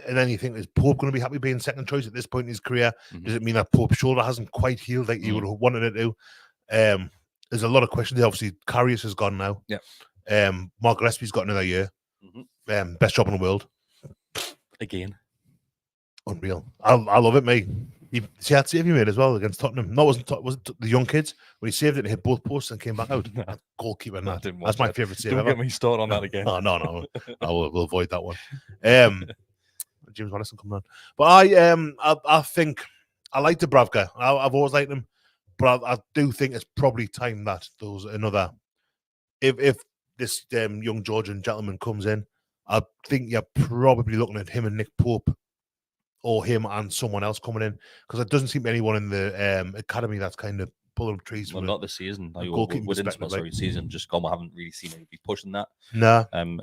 And then you think, is Pope going to be happy being second choice at this point in his career? Does it mean that Pope's shoulder hasn't quite healed like he would have wanted it to? There's a lot of questions. Obviously, Karius has gone now. Yeah. Mark Gillespie's got another year. Best job in the world. Again. Unreal. I love it, mate. See that save he made as well against Tottenham. No, was it the young kids when he saved it and hit both posts and came back out? Goalkeeper, that's my favourite save. Don't get me started on that again. No. We'll avoid that one. James Madison coming on, but I think I like Dubravka. I've always liked him, but I do think it's probably time that there's another. If this young Georgian gentleman comes in, I think you're probably looking at him and Nick Pope, or him and someone else coming in, because there doesn't seem to be anyone in the academy that's kind of pulling trees. Well, not this season. Like, goalkeeping within perspective, like. season just gone. We haven't really seen him be pushing that. Nah. And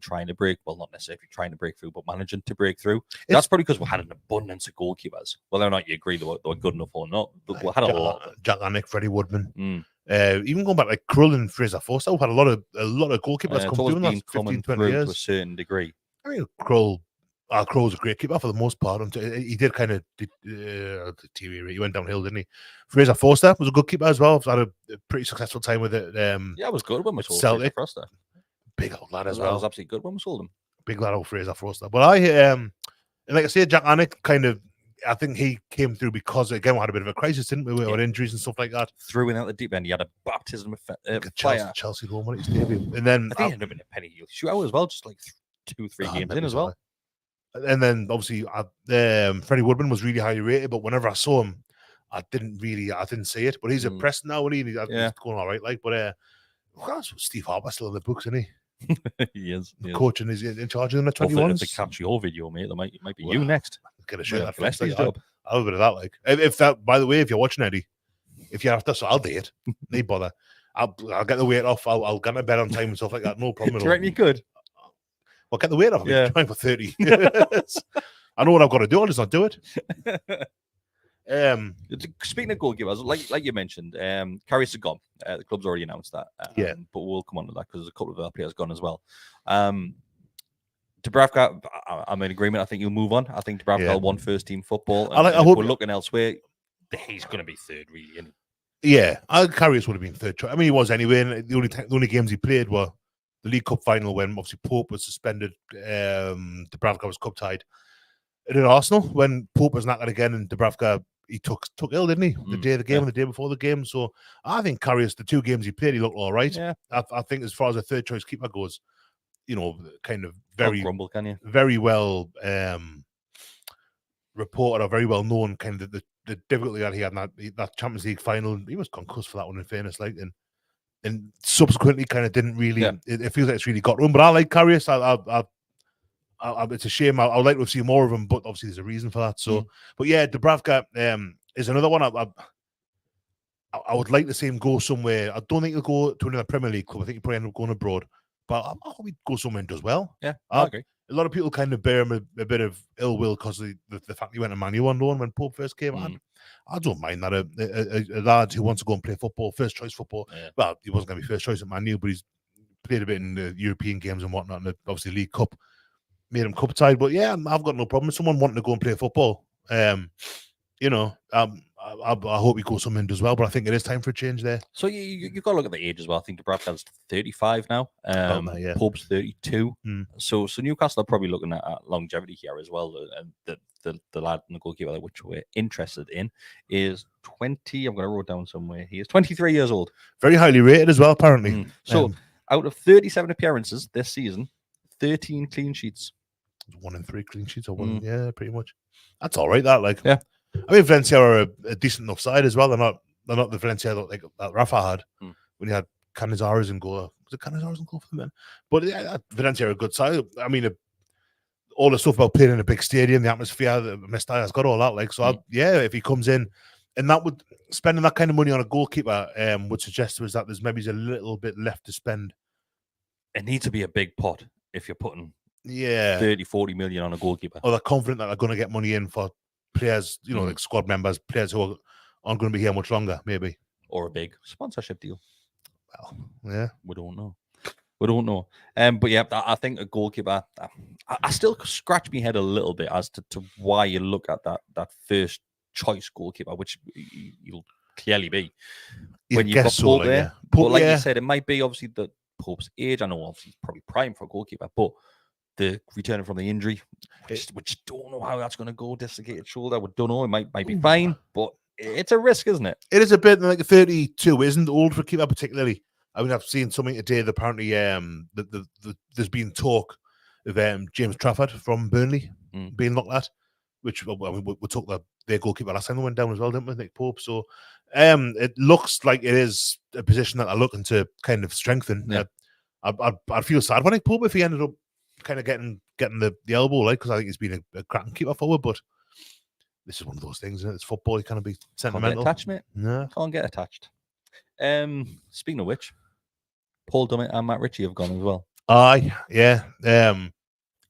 trying to break. Well, not necessarily trying to break through, but managing to break through. That's probably because we had an abundance of goalkeepers. Whether or not you agree they were good enough or not, but we had a lot. Jack Annick, Freddie Woodman. Even going back like Krull and Fraser Forster, we've had a lot of goalkeepers come through in the last 15, 20 years. To a certain degree. I mean, Krill's a great keeper for the most part. He did kind of deteriorate. He went downhill, didn't he? Fraser Forster was a good keeper as well. Had a pretty successful time with it. Yeah, it was good when we sold Celtic. Fraser Forster. Big old lad as well. That was absolutely good when we sold him. Big lad old Fraser Forster. But and like I say, Jack Annick I think he came through because, again, we had a bit of a crisis, didn't we? We had injuries and stuff like that. Threw in at the deep end. He had a baptism of fire. Chelsea goal when his debut. And then I think he ended up in a penny shootout as well, just like 2-3 games in as well. And then, obviously, Freddie Woodman was really highly rated, but whenever I saw him, I didn't see it. But he's impressed now, and he's going all right. Like, but Steve Harper still in the books, isn't he? He is. Coaching is in charge of the 21s. If they capture your video, mate, it might be you next. Get a shirt that first job. I'll bit of that. Like, if that, by the way, if you're watching Eddie, if you have to, so I'll do it. No bother. I'll get the weight off. I'll get to bed on time and stuff like that. No problem. Do you reckon you could? I'll get the weight off. I've been trying for 30 years. I know what I've got to do. I'll just not do it. Speaking of goalkeepers, like you mentioned, Karius is gone. The club's already announced that. But we'll come on to that because there's a couple of our players gone as well. Dubravka, I'm in agreement. I think he'll move on. I think Dubravka won first team football. And I hope we're looking elsewhere. He's going to be third, really. Isn't he? Yeah, Karius would have been third choice. I mean, he was anyway. And the only games he played were the League Cup final when obviously Pope was suspended. Dubravka was cup tied. And in Arsenal, when Pope was knackered again and Dubravka, he took ill, didn't he? The day of the game and the day before the game. So I think Karius, the 2 games he played, he looked all right. Yeah. I think as far as a third choice keeper goes, kind of very grumble, can you? Very well reported or very well known kind of the difficulty that he had in that Champions League final. He was concussed for that one, in fairness, like, and subsequently kind of didn't really. Yeah. It feels like it's really got to him. But I like Karius. It's a shame. I would like to see more of him, but obviously there's a reason for that. So, but yeah, Dubravka is another one. I would like to see him go somewhere. I don't think he'll go to another Premier League club. I think he'll probably end up going abroad. But I hope he goes somewhere and does well. Yeah, I agree. A lot of people kind of bear him a bit of ill will because of the fact he went to Man U on loan when Pope first came on. I don't mind that a lad who wants to go and play football, first choice football. Yeah. Well, he wasn't going to be first choice at Man U, but he's played a bit in the European games and whatnot, and obviously League Cup made him cup tied. But yeah, I've got no problem with someone wanting to go and play football. I hope he goes somewhere and does well, but I think it is time for a change there. So you've got to look at the age as well. I think Dubravka's 35 now. Pope's 32. So Newcastle are probably looking at longevity here as well. And the lad in the goalkeeper, which we're interested in, is 20. I'm going to write down somewhere. He is 23 years old. Very highly rated as well, apparently. So out of 37 appearances this season, 13 clean sheets. 1 in 3 clean sheets, or one, pretty much. That's all right. That yeah. I mean, Valencia are a decent enough side as well. They're not the Valencia that Rafa had when he had Canizares in goal. Was it Canizares in goal for them then? But yeah, Valencia are a good side. I mean, all the stuff about playing in a big stadium, the atmosphere, the Mestaya's got all that. Like, so if he comes in, and that would spending that kind of money on a goalkeeper would suggest to us that there's maybe a little bit left to spend. It needs to be a big pot if you're putting 30-40 million on a goalkeeper. Or they're confident that they're going to get money in for players, like squad members, players who aren't going to be here much longer, maybe. Or a big sponsorship deal. Well, yeah. We don't know. But yeah, I think a goalkeeper, I still scratch my head a little bit as to why you look at that first choice goalkeeper, which you'll clearly be when you've got Pope there. Yeah. But like you said, it might be obviously the Pope's age. I know obviously he's probably prime for a goalkeeper, but the returning from the injury, which don't know how that's going to go. Dislocated shoulder, we don't know. It might be fine, but it's a risk, isn't it? It is a bit. Like 32 isn't old for a keeper particularly. I mean, I've seen something today that apparently there's been talk of James Trafford from Burnley being looked at, which we took their goalkeeper last time they went down as well, didn't we, Nick Pope? So it looks like it is a position that they're looking to kind of strengthen. Yeah. I'd feel sad for Nick Pope if he ended up kind of getting the elbow, like, because I think he's been a cracking keeper forward, but this is one of those things, isn't it? It's football. You can't be Can't get sentimental. attached, mate. No. Can't get attached. Speaking of which, Paul Dummett and Matt Ritchie have gone as well. Aye, yeah.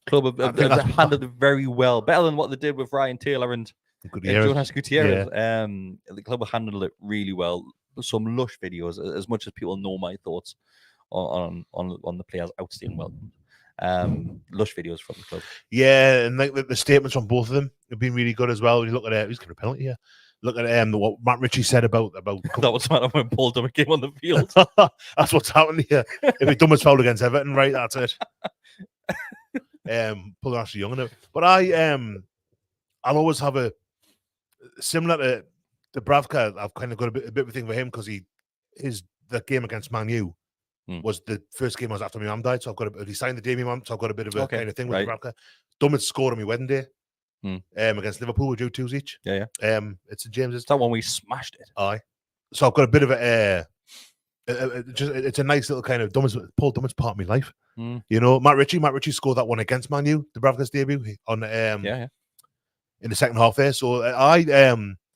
Club have handled it very well, better than what they did with Ryan Taylor and Jonas Gutierrez. Yeah. The club have handled it really well. Some lush videos, as much as people know my thoughts on the players outstaying welcome. Lush videos from the club. Yeah, and like the statements from both of them have been really good as well. When you look at it, who's getting a penalty here? Look at what Matt Ritchie said about that was matter when Paul Dummett came on the field. That's what's happening here. If Dummett's fouled against Everton, right? That's it. Paul actually young enough, but I'll always have a similar to Bravka. I've kind of got a bit of a thing for him because the game against Man U was the first game I was after my mum died, so I've got he signed the day my mum, so I've got a bit of a kind of thing with Bravka. Dummett scored on my wedding day against Liverpool. We drew 2 each. Yeah. It's in James's. It's that one we smashed it. Aye. So I've got a bit of it's a nice little kind of Paul Dummett's part of my life. You know, Matt Ritchie scored that one against Man U, the Bravka's debut on in the second half there. So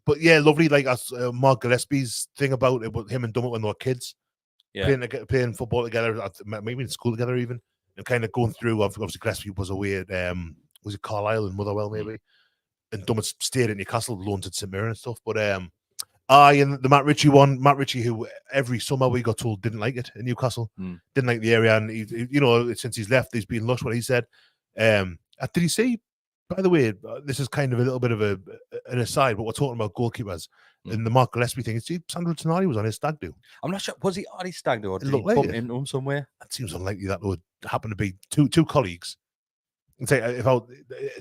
but yeah, lovely. Like Mark Gillespie's thing about it, with him and Dummett when they were kids, playing football together, maybe in school together even, and kind of going through. Obviously, Gillespie was away at was it Carlisle and Motherwell maybe, and Dummett stayed at Newcastle, loans at St Mirren and stuff. But and the Matt Ritchie one, Matt Ritchie, who every summer we got told didn't like it in Newcastle, didn't like the area, and he, you know, since he's left, he's been lush. What he said. Did he say? By the way, this is kind of a little bit of an aside, but we're talking about goalkeepers and the Mark Gillespie thing. See, Sandro Tonali was on his stag do. I'm not sure. Was he on his stag do, or did he bump into him somewhere? That seems unlikely. That would happen to be two colleagues. And say if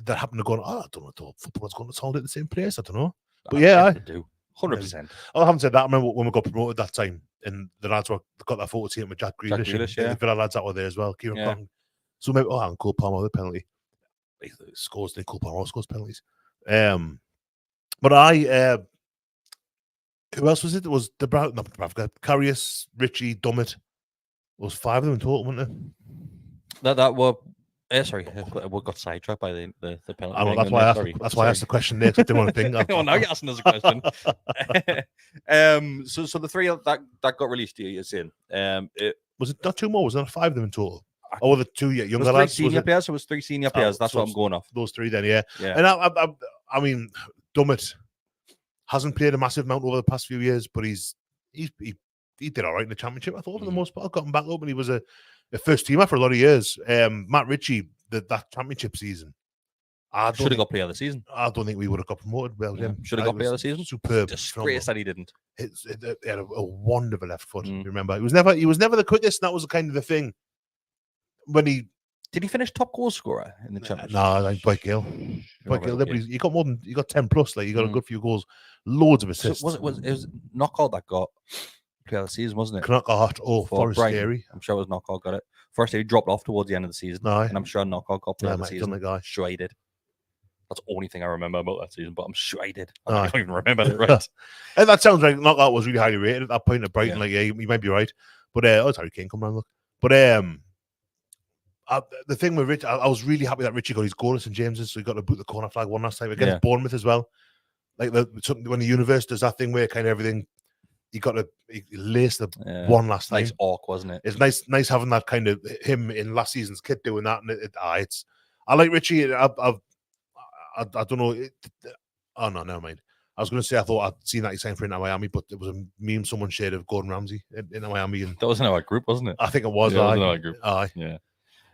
that happened to go on, I don't know. Footballers going to hold it at the same place. I don't know. But I do 100%. I haven't said that. I remember when we got promoted that time, and the lads got that photo team with Jack Grealish, the Villa lads that were there as well. Kieran So maybe and Cole Palmer the penalty. He scores, then Cole Palmer scores penalties. But who else was it? It was not Bravka, Karius, Ritchie, Dummett. There was 5 of them in total, weren't there? That were. Sorry, we got sidetracked by the penalty. I know, that's why I asked the question there. I didn't want to think. Well, now you're asking us a question. So the 3 that got released, you're saying, was it not 2 more? Was there 5 of them in total? Oh, the 2 younger lads. Senior players. So it was 3 senior players. That's what I'm going off. Those 3 then, yeah. And I mean, Dummett hasn't played a massive amount over the past few years, but he did all right in the Championship. I thought for the most part, got him back up, and he was a first teamer for a lot of years. Matt Ritchie, that Championship season, should have got player of the season. I don't think we would have got promoted. Well, should have got player of the season. Superb. Disgrace that he didn't. He had a wonderful left foot. Remember, he was never the quickest. And that was kind of the thing. When Did he finish top goal scorer in the championship? No, like Dwight Gill. He got more than 10 plus. Like he got a good few goals, loads of assists. So it was Knockout that got player of the season, wasn't it? Knockout or Forestieri. I'm sure it was Knockout got it. Forestieri dropped off towards the end of the season, and I'm sure Knockout got player of the season. I'm sure he did. That's the only thing I remember about that season, but I'm sure I did. I don't even remember it, right? And that sounds like Knockout was really highly rated at that point at Brighton. Like, you might be right. But it's Harry Kane come around, look. But the thing with Rich, I was really happy that Richie got his goal at St James's, so he got to boot the corner flag one last time against Bournemouth as well. Like when the universe does that thing where kind of everything, he laced the one last time. Nice arc, wasn't it? It's nice having that kind of him in last season's kit doing that. And I like Richie. I don't know. Oh no, never mind. I was going to say I thought I'd seen that he signed for Inter Miami, but it was a meme someone shared of Gordon Ramsay in Inter Miami, and that was in our group, wasn't it? I think it was. Yeah, it was in our group. Aye. Yeah.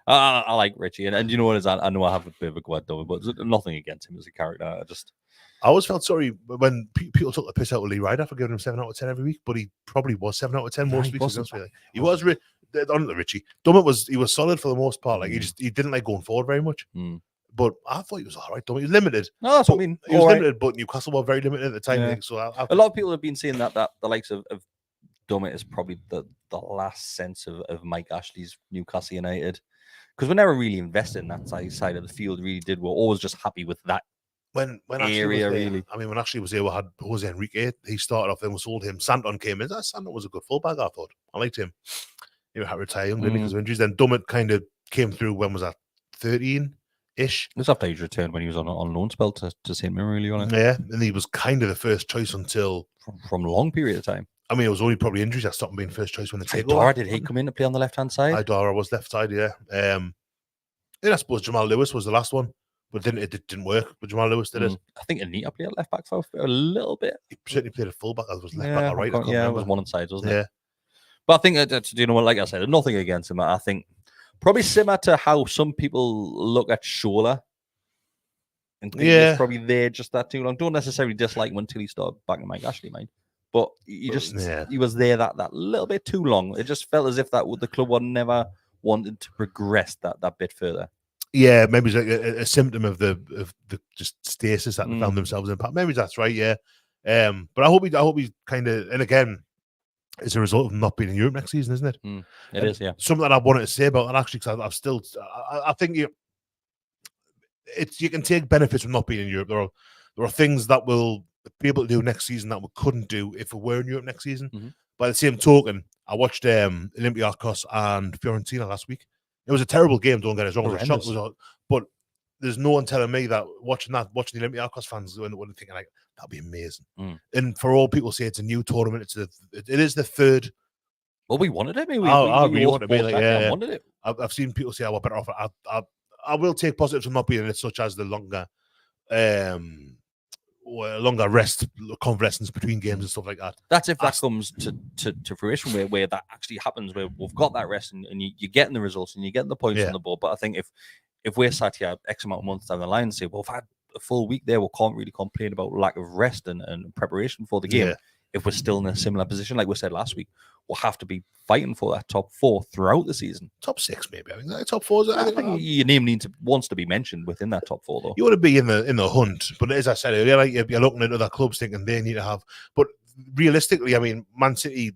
I like Richie, and you know what is? I know I have a bit of a go at Dover, but nothing against him as a character. I always felt sorry when people took the piss out of Lee Ryder for giving him 7 out of 10 every week, but he probably was 7 out of 10 most weeks. He was on the Richie. Dummett was solid for the most part. Like he didn't like going forward very much. But I thought he was all right. Dummett. He was limited. No, that's what I mean. He was limited, but Newcastle were very limited at the time. Yeah. So a lot of people have been saying that the likes of Dummett is probably the last sense of Mike Ashley's Newcastle United. Because we never really invested in that side of the field. Really did. We're always just happy with that when area. Really, I mean, when Ashley was there, we had Jose Enrique. He started off, then we sold him. Santon came in. Santon was a good fullback. I thought I liked him. He had to retire young because of injuries. Then Dummett kind of came through. When was that? 13. ish. It was after his return when he was on loan spell to St Mirren, really, on it. Yeah, and he was kind of the first choice until from a long period of time. I mean, it was only probably injuries that stopped him being first choice when the takeover. Dora, did he come in to play on the left hand side? Dora was left side, yeah. I suppose Jamal Lewis was the last one, but it didn't work. But Jamal Lewis did it. I think Anita played at left back for a little bit. He certainly played at fullback. That was left back or right. It was one side, wasn't it? Yeah. But I think that, you know what, like I said, nothing against him. I think probably similar to how some people look at Shola and think he's probably there just that too long. Don't necessarily dislike him until he started backing Mike Ashley, mind. But he was there that little bit too long. It just felt as if the club would never wanted to progress that bit further. Yeah, maybe it's like a symptom of the just stasis that they found themselves in. Maybe that's right. Yeah, but I hope he kind of, and again, it's a result of not being in Europe next season, isn't it? It is, yeah. Something that I wanted to say about that actually, because I think you can take benefits from not being in Europe. There are things that we'll be able to do next season that we couldn't do if we were in Europe next season. By the same token, I watched Olympiacos and Fiorentina last week. It was a terrible game, don't get us wrong. But there's no one telling me that watching the Olympiacos fans wouldn't thinking like that'd be amazing. And for all people say it's a new tournament, it is the third. Well, we wanted it. I really wanted to be like, yeah. Wanted it. I've seen people say, "Oh, we're better off." I will take positives from not being in it, such as the longer rest, convalescence between games and stuff like that. That's if that comes to fruition, where that actually happens, where we've got that rest and you're getting the results and you're getting the points on the board. But I think if we're sat here X amount of months down the line and say, well, we've had a full week there, we can't really complain about lack of rest and preparation for the game. If we're still in a similar position, like we said last week, we'll have to be fighting for that top 4 throughout the season. Top 6, maybe. I think top 4. I think your name wants to be mentioned within that top 4, though. You want to be in the hunt, but as I said earlier, like you're looking at other clubs thinking they need to have. But realistically, I mean, Man City,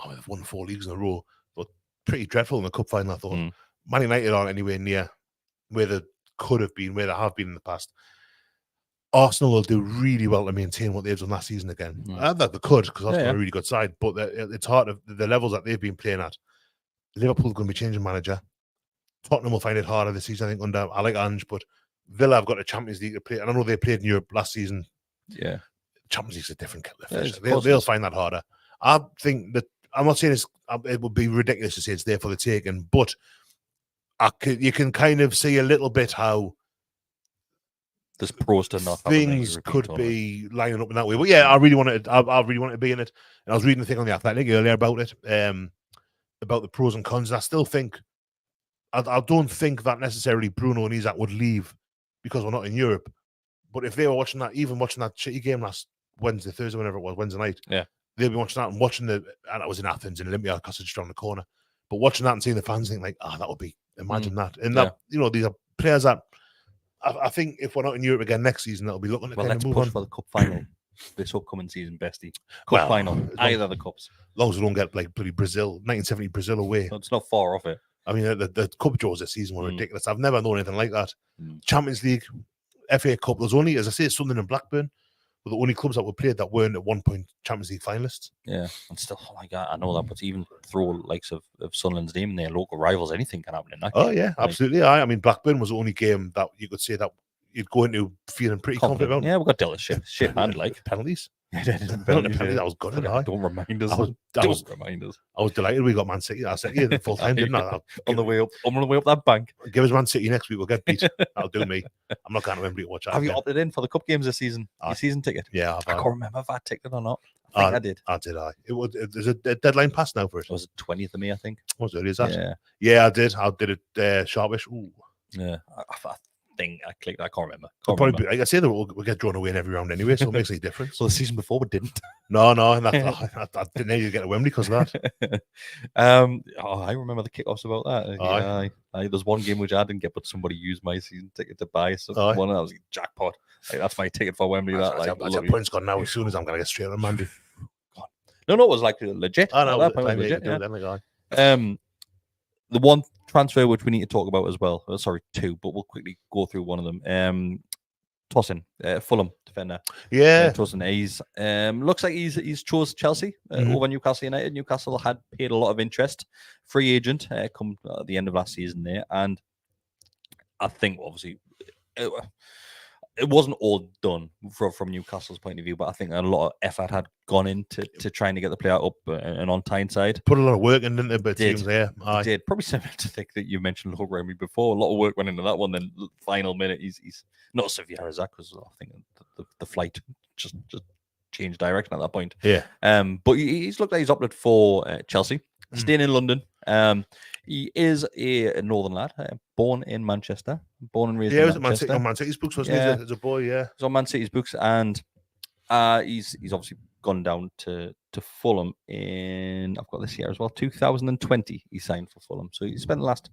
they've won 4 leagues in a row, but pretty dreadful in the cup final. I thought Man United aren't anywhere near where they could have been, where they have been in the past. Arsenal will do really well to maintain what they've done last season again. That they could, because Arsenal are a really good side, but it's hard of the levels that they've been playing at. Liverpool's going to be changing manager. Tottenham will find it harder this season, I think, under I like Ange, but Villa have got a Champions League to play, and I know they played in Europe last season. Yeah, Champions League's a different kettle of fish. They'll find that harder. I think that I'm not saying it would be ridiculous to say it's there for the taking, but you can kind of see a little bit how there's pros to not things could be lining up in that way. But yeah, I really wanted to be in it. And I was reading the thing on the Athletic earlier about it, about the pros and cons. And I still think I don't think that necessarily Bruno and Isaac would leave because we're not in Europe. But if they were watching that shitty game last Thursday, whenever it was, Wednesday night, they'll be watching that and and I was in Athens in Olympiacos just around the corner. But watching that and seeing the fans think like, that would be, imagine that. And that, these are players that I think if we're not in Europe again next season, that'll be looking at let's push for the cup final this upcoming season, bestie. Cup final, either the cups. As long as we don't get like bloody Brazil, 1970 Brazil away. It's not far off it. I mean, the cup draws this season were ridiculous. I've never known anything like that. Champions League, FA Cup. There's only, as I say, Sunderland and Blackburn were the only clubs that were played that weren't at one point Champions League finalists. Yeah, and still, I know that, but even throw likes of Sunderland's name in their local rivals, anything can happen in that game. Oh yeah, absolutely. I mean, Blackburn was the only game that you could say that you'd go into feeling pretty confident about. Yeah, we got dealt with shit hand like penalties. That was good. Don't remind us. Don't remind us. I was delighted we got Man City. I said, yeah, full time, didn't I? On the way up that bank. Give us Man City next week. We'll get beat. That'll do me. I'm not going to Wembley to watch that. Have you opted in for the cup games this season? Your season ticket? Yeah, I can't remember if I ticked it or not. I did. I did. There's a deadline pass now for it. It was 20th of May, I think. Was it? Is that? Yeah, I did. I did it sharpish. Ooh. Yeah, I think I clicked. I can't remember. Like I say, we'll get drawn away in every round anyway, so it makes any difference. Well, the season before we didn't. No, and I didn't need to get to Wembley because of that. I remember the kickoffs about that. There's one game which I didn't get, but somebody used my season ticket to buy one. I was like, jackpot. That's my ticket for Wembley. That's a point's gone now. As soon as I'm gonna get straight on Monday. No, it was like legit. I know. That point was legit. The one transfer which we need to talk about as well. Sorry, 2, but we'll quickly go through one of them. Tosin, Fulham defender. Yeah, Tosin. He's looks like he's chose Chelsea over Newcastle United. Newcastle had paid a lot of interest. Free agent come at the end of last season there, and I think obviously it wasn't all done from Newcastle's point of view, but I think a lot of effort had gone into trying to get the player up and on Tyneside. Put a lot of work in, didn't they? But Did. teams there, He did. Probably similar to think that you mentioned Lloyd Kelly before. A lot of work went into that one. Then final minute, he's not severe as that because I think the flight just changed direction at that point. Yeah. But he's looked like he's opted for Chelsea, staying in London. He is a northern lad, born in Manchester, born and raised in Manchester. Yeah, on Man City's books, wasn't he? As a boy, yeah. He's on Man City's books, and he's obviously gone down to Fulham in, I've got this year as well, 2020 he signed for Fulham. So he spent the last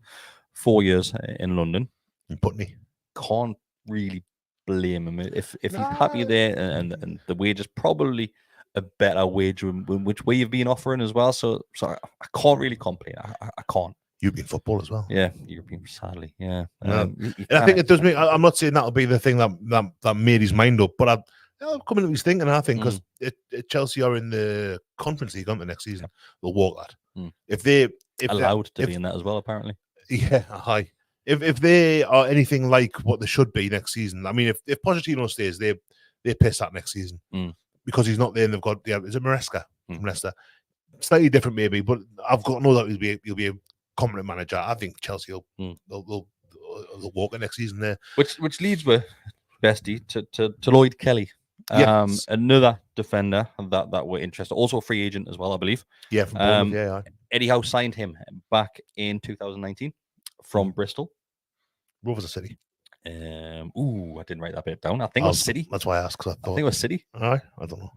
4 years in London. In Putney. Can't really blame him if he's happy there, and the wage is probably a better wage which we've been offering as well. So I can't really complain. I can't. European football as well. Yeah, European, sadly. Yeah. And I think it does make. I'm not saying that'll be the thing that made his mind up, but I'm coming to his thinking. I think because Chelsea are in the Conference League on the next season, they'll walk that. If they're allowed to be in that as well, apparently. Yeah, hi. If they are anything like what they should be next season, I mean, if Pochettino stays, they piss that next season because he's not there. And they've got is it Maresca from Leicester? Slightly different maybe, but I've got no doubt he'll be a competent manager. I think Chelsea will walk it next season there. Which leads with Bestie to Lloyd Kelly. Yes. Another defender that were interested, also a free agent as well, I believe. Yeah, from Bournemouth, Eddie Howe signed him back in 2019 from Bristol. Rovers of City. I didn't write that bit down. I think it was City. That's why I asked. I think it was City. All right, I don't know.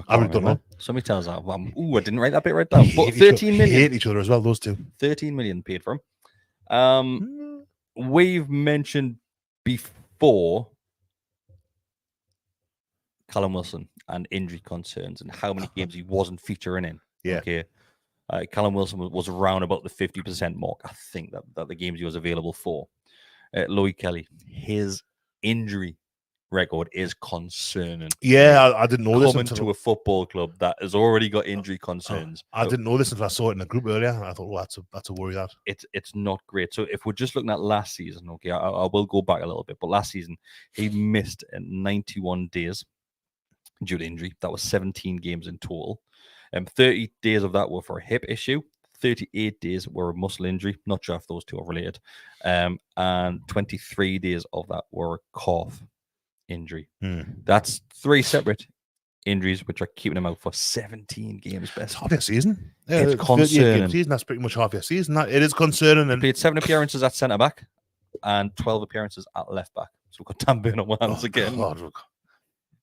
I really don't know. Somebody tells that. I didn't write that bit right down. But 13 million. Hate each other as well, those two. 13 million paid for him. We've mentioned before Callum Wilson and injury concerns and how many games he wasn't featuring in. Yeah. Okay. Callum Wilson was around about the 50% mark, I think, that the games he was available for. Lloyd Kelly, his injury record is concerning. Yeah, I didn't know this until to a football club that has already got injury concerns. I didn't know this until I saw it in the group earlier. I thought, well, that's a worry. That it's not great. So if we're just looking at last season, okay, I will go back a little bit, but last season he missed 91 days due to injury. That was 17 games in total. 30 days of that were for a hip issue. 38 days were a muscle injury. Not sure if those two are related. And 23 days of that were a calf injury. That's 3 separate injuries which are keeping him out for 17 games. It's half your season. Yeah, it's concerning. Season, that's pretty much half your season. It is concerning. And played 7 appearances at centre back and 12 appearances at left back. So we've got Dan Burn on my hands again. God,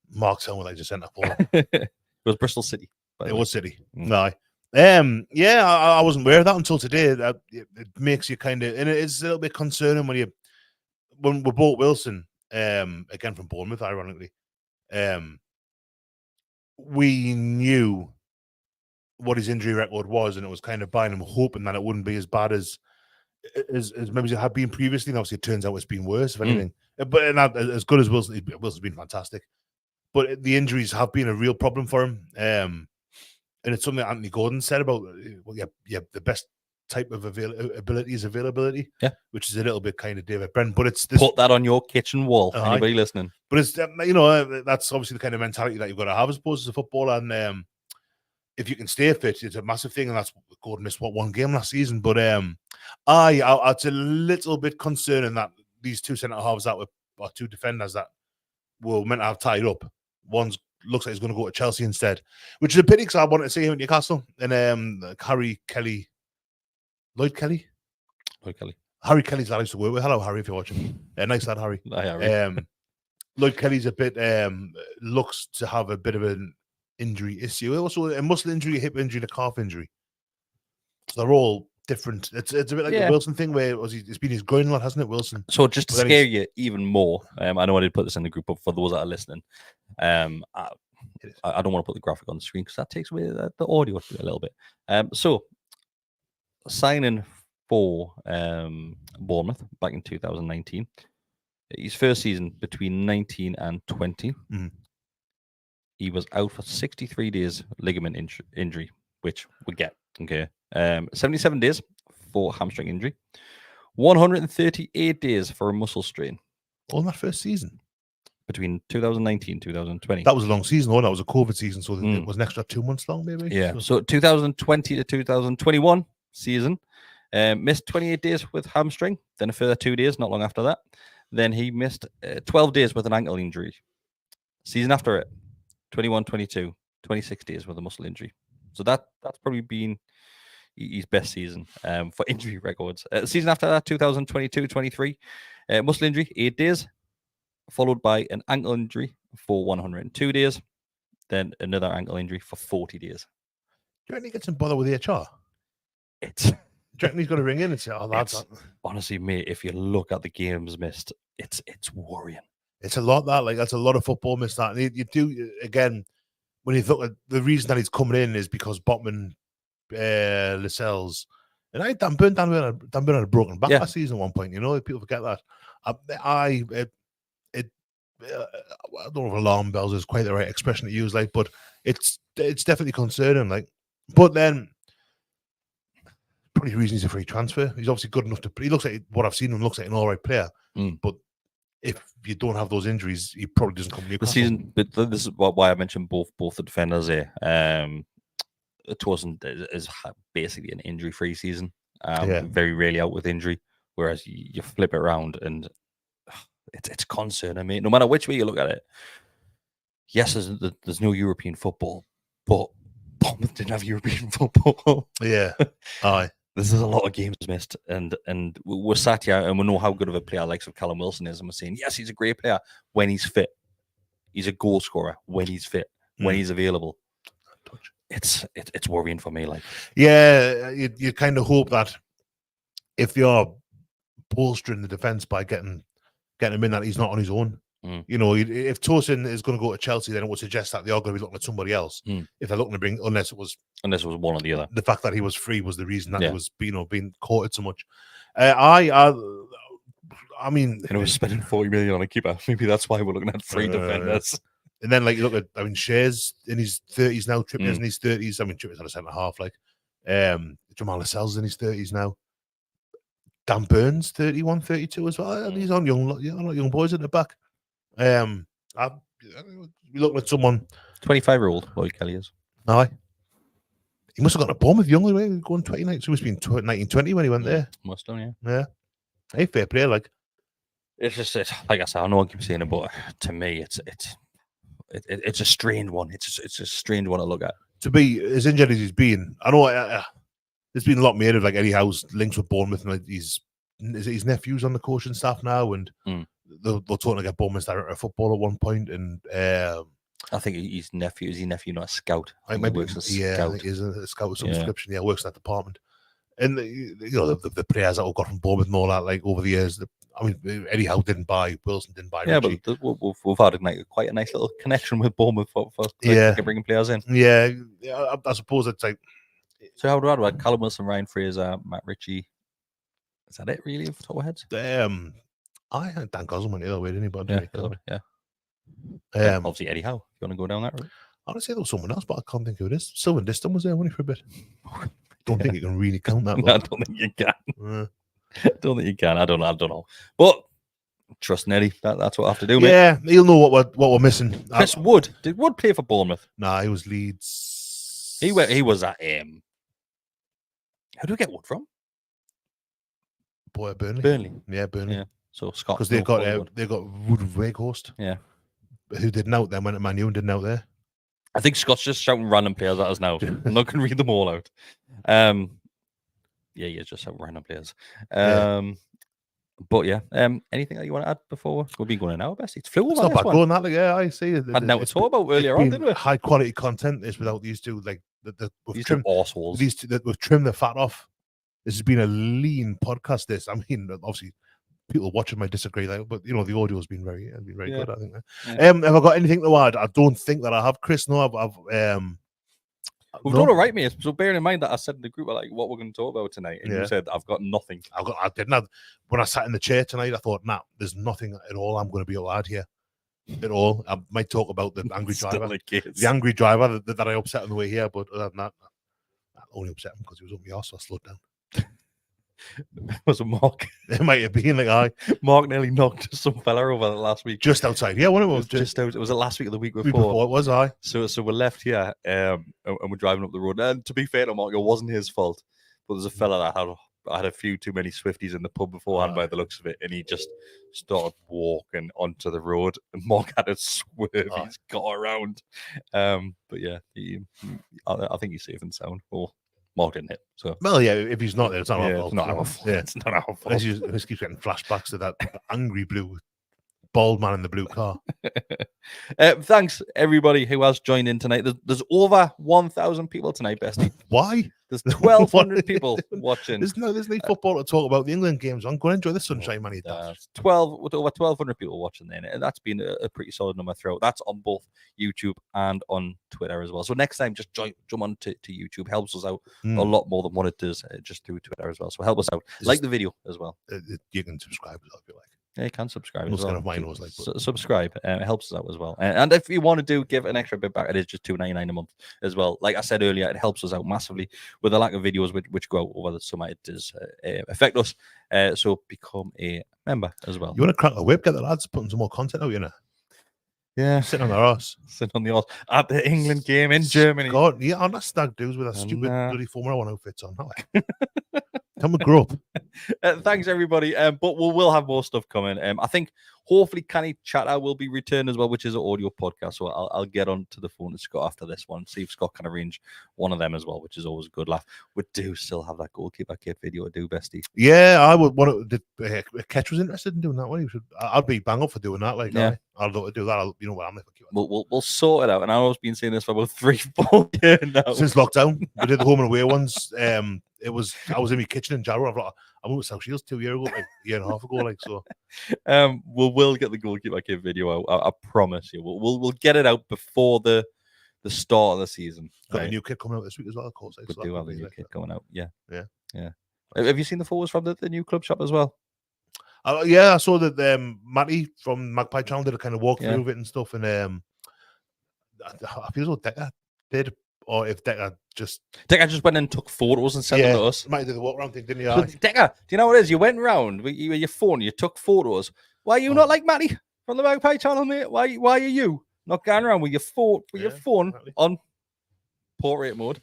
Mark sounded like just centre forward. It was Bristol City. It was City. No. Yeah, I wasn't aware of that until today. That it makes you kind of, and it's a little bit concerning when we bought Wilson, again from Bournemouth, ironically. We knew what his injury record was, and it was kind of buying him, hoping that it wouldn't be as bad as maybe it had been previously. And obviously, it turns out it's been worse, if anything. But as good as Wilson's been fantastic. But the injuries have been a real problem for him. And it's something that Anthony Gordon said about, the best type of ability is availability, which is a little bit kind of David Brent. But it's this, put that on your kitchen wall. Anybody listening? But it's that's obviously the kind of mentality that you've got to have as opposed as a footballer. And if you can stay fit, it's a massive thing. And that's Gordon missed one game last season. But it's a little bit concerning that these 2 centre halves or 2 defenders that were meant to have tied up. One's looks like he's going to go to Chelsea instead, which is a pity because I wanted to see him at Newcastle. And Lloyd Kelly. Harry Kelly's lad I used to work with. Hello, Harry, if you're watching. Nice lad, Harry. Hi, Harry. Lloyd Kelly's a bit looks to have a bit of an injury issue. Also, a muscle injury, a hip injury, and a calf injury. So they're all different. It's a bit like the Wilson thing where it's been his groin a lot, hasn't it, Wilson? So just to scare you even more, I know I did put this in the group, but for those that are listening, I don't want to put the graphic on the screen because that takes away the audio a little bit. So signing for Bournemouth back in 2019, his first season between 19 and 20, he was out for 63 days ligament injury, which we get. Okay. 77 days for hamstring injury, 138 days for a muscle strain, All in that first season. between 2019 2020. That was a long season, though. That was a COVID season, so it was an extra 2 months long, maybe. Yeah. So 2020 to 2021 season, missed 28 days with hamstring, then a further 2 days not long after that. Then he missed 12 days with an ankle injury. Season after it, 21-22, 26 days with a muscle injury. So that's probably been his best season for injury records. Season after that, 2022-23, muscle injury, 8 days, followed by an ankle injury for 102 days, then another ankle injury for 40 days. Do you reckon he gets in bother with HR? Do It's you reckon he's going to ring in and say, "Oh, that's honestly, mate, if you look at the games missed, it's worrying. It's a lot that that's a lot of football missed that." And you do again when you look at the reason that he's coming in is because Botman, Lascelles, and Dan Burn had a broken back last season at one point. You know, people forget that. I don't know if alarm bells is quite the right expression to use, but it's definitely concerning. But then probably the reason he's a free transfer. He's obviously good enough to. He looks like what I've seen him looks like an all right player. But if you don't have those injuries, he probably doesn't come to Newcastle. The season, but this is why I mentioned both the defenders here. Tosin is basically an injury-free season. Very rarely out with injury. Whereas you flip it around and it's concerning. I mean, no matter which way you look at it, yes, there's no European football, but Bournemouth didn't have European football. Yeah, aye. This is a lot of games missed, and we're sat here and we know how good of a player likes of Callum Wilson is, and we're saying yes, he's a great player when he's fit. He's a goal scorer when he's fit, when he's available. It's worrying for me. You kind of hope that if you're bolstering the defense by getting him in, that he's not on his own. You know, if Tosin is going to go to Chelsea, then it would suggest that they are going to be looking at somebody else. If they're looking to bring, unless it was one or the other. The fact that he was free was the reason that he was, being courted so much. I mean, we're spending 40 million on a keeper. Maybe that's why we're looking at free defenders. And then, you look at, Shares in his 30s now, Trippier's in his 30s. I mean, Trippier's at a centre half. Jamal Lascelles in his 30s now. Dan Burns, 31, 32 as well. And he's on young boys at the back. We're looking at someone 25-year-old Lloyd Kelly is. Aye. He must have got a bomb with younger way going 29. So he must have been 1920 when he went there. Must have, yeah. Yeah. Hey, fair play, It's just like I said, I know I keep saying it, but to me it's a strained one. It's a strained one to look at. To be as injured as he's been, I know there's been a lot made of Eddie Howe's links with Bournemouth and his nephew's on the coaching staff now, and they're talking to get Bournemouth's director of football at one point, and I think his nephew not a scout. I think works as a scout. I think he's a scout with some description. Yeah, works in that department. And the players that we got from Bournemouth and all that, over the years. I mean, Eddie Howe didn't buy, Wilson didn't buy. Yeah, Richie. but we've had quite a nice little connection with Bournemouth for bringing players in. Yeah, I suppose it's like. So how do I do? Callum Wilson, Ryan Fraser, Matt Ritchie. Is that it, really, off the top of heads? I think Dan Gosling went the other way, didn't he? But obviously Eddie Howe. You want to go down that route? I want to say there was someone else, but I can't think who it is. Sylvan Diston was there, wasn't he, for a bit? Don't think you can really count that. No, I don't think you can. I don't think you can. I don't know. But trust Eddie. That's what I have to do, mate. Yeah, he'll know what we're missing. Chris Wood. Did Wood play for Bournemouth? Nah, he was Leeds. He was at Who do we get Wood from? Boy, Burnley. Yeah, Burnley. Yeah. So Scott. Because they got Wood Weghorst. Yeah. Who didn't out there, went to Man U and didn't out there. I think Scott's just shouting random players at us now. I'm not going to read them all out. Yeah, just shouting random players. But yeah, anything that you want to add before we've been going an hour, Bessie? It's flew. It's not bad going that. I see it. Had now to talk about earlier on, didn't we? High quality content is without these two, these two arseholes. These two that we've trimmed the fat off. This has been a lean podcast. This, I mean, obviously, people watching might disagree, but the audio has been very good. I think. Have I got anything to add? I don't think that I have, Chris. No, we've done all right, mate. So bearing in mind that I said in the group what we're going to talk about tonight, and you said I've got nothing. I didn't have. When I sat in the chair tonight, I thought, there's nothing at all I'm going to be able to add here. At all. I might talk about the angry driver. The angry driver that I upset on the way here, but other than that, I only upset him because he was up my arse, so I slowed down. Was it Mark? It might have been like I Mark nearly knocked some fella over last week. just outside. Yeah, one of It them was just out. Was it last week or the week before? before it was I. So we're left here, and we're driving up the road. And to be fair to Mark, it wasn't his fault. But there's a fella that had a few too many Swifties in the pub beforehand by the looks of it, and he just started walking onto the road, and Mark had to swerve. He's got around. But yeah, I think he's safe and sound. Or Mark didn't hit. So Well, yeah, if he's not there, it's not our fault. It's not our fault. Yeah. It's not our fault. Let's keep getting flashbacks to that angry blue bald man in the blue car. Thanks everybody who has joined in tonight. There's over 1,000 people tonight, Bestie. Why? There's 1,200 people watching. There's no football to talk about the England games. I'm going to enjoy the sunshine, man. Over 1,200 people watching there, and that's been a pretty solid number throughout. That's on both YouTube and on Twitter as well. So next time, just jump on to YouTube. Helps us out a lot more than what it does just through Twitter as well. So help us out. Like the video as well. You can subscribe as well if you like. Yeah, you can subscribe. Most as well. kind of mine was like, subscribe. It helps us out as well. And if you want to give an extra bit back, it is just $2.99 a month as well. Like I said earlier, it helps us out massively with the lack of videos which go out over the summer. It does affect us. So become a member as well. You want to crack the whip, get the lads putting some more content out, you know? Yeah, sitting on their arse. Sitting on the arse at the England game in Germany. God, yeah, on that stag do's with that stupid bloody Formula 1 outfits on. Tell me, grow up. Thanks, everybody. But we'll have more stuff coming. I think hopefully Canny Chatter will be returned as well, which is an audio podcast. So I'll get on to the phone to Scott after this one, see if Scott can arrange one of them as well, which is always a good laugh. We do still have that goalkeeper kit video to do, Bestie. Yeah, I would want to. Ketch was interested in doing that one. I'd be bang up for doing that. Like, yeah. I'd love to do that. You know what I'm like. We'll sort it out. And I've been saying this for about 3-4 years now. Since lockdown, we did the home and away ones. I was in my kitchen in Jarrow. I moved to South Shields 2 years ago, like a year and a half ago, like so. We'll get the goalkeeper kid video out. I promise you. We'll get it out before the start of the season. Got a new kid coming out this week as well, of course. We do have a new kid coming out. Yeah. Yeah. Have you seen the photos from the new club shop as well? Yeah, I saw that Matty from Magpie Channel did a kind of walkthrough of it and stuff, and I feel as though Decker did, or if Decker just went and took photos and sent them to us. Might do the walk around thing, didn't he? So Decker, do you know what it is? You went round with your phone, you took photos. Why are you not like Matty from the Magpie Channel, mate? Why are you not going around with your phone on portrait mode,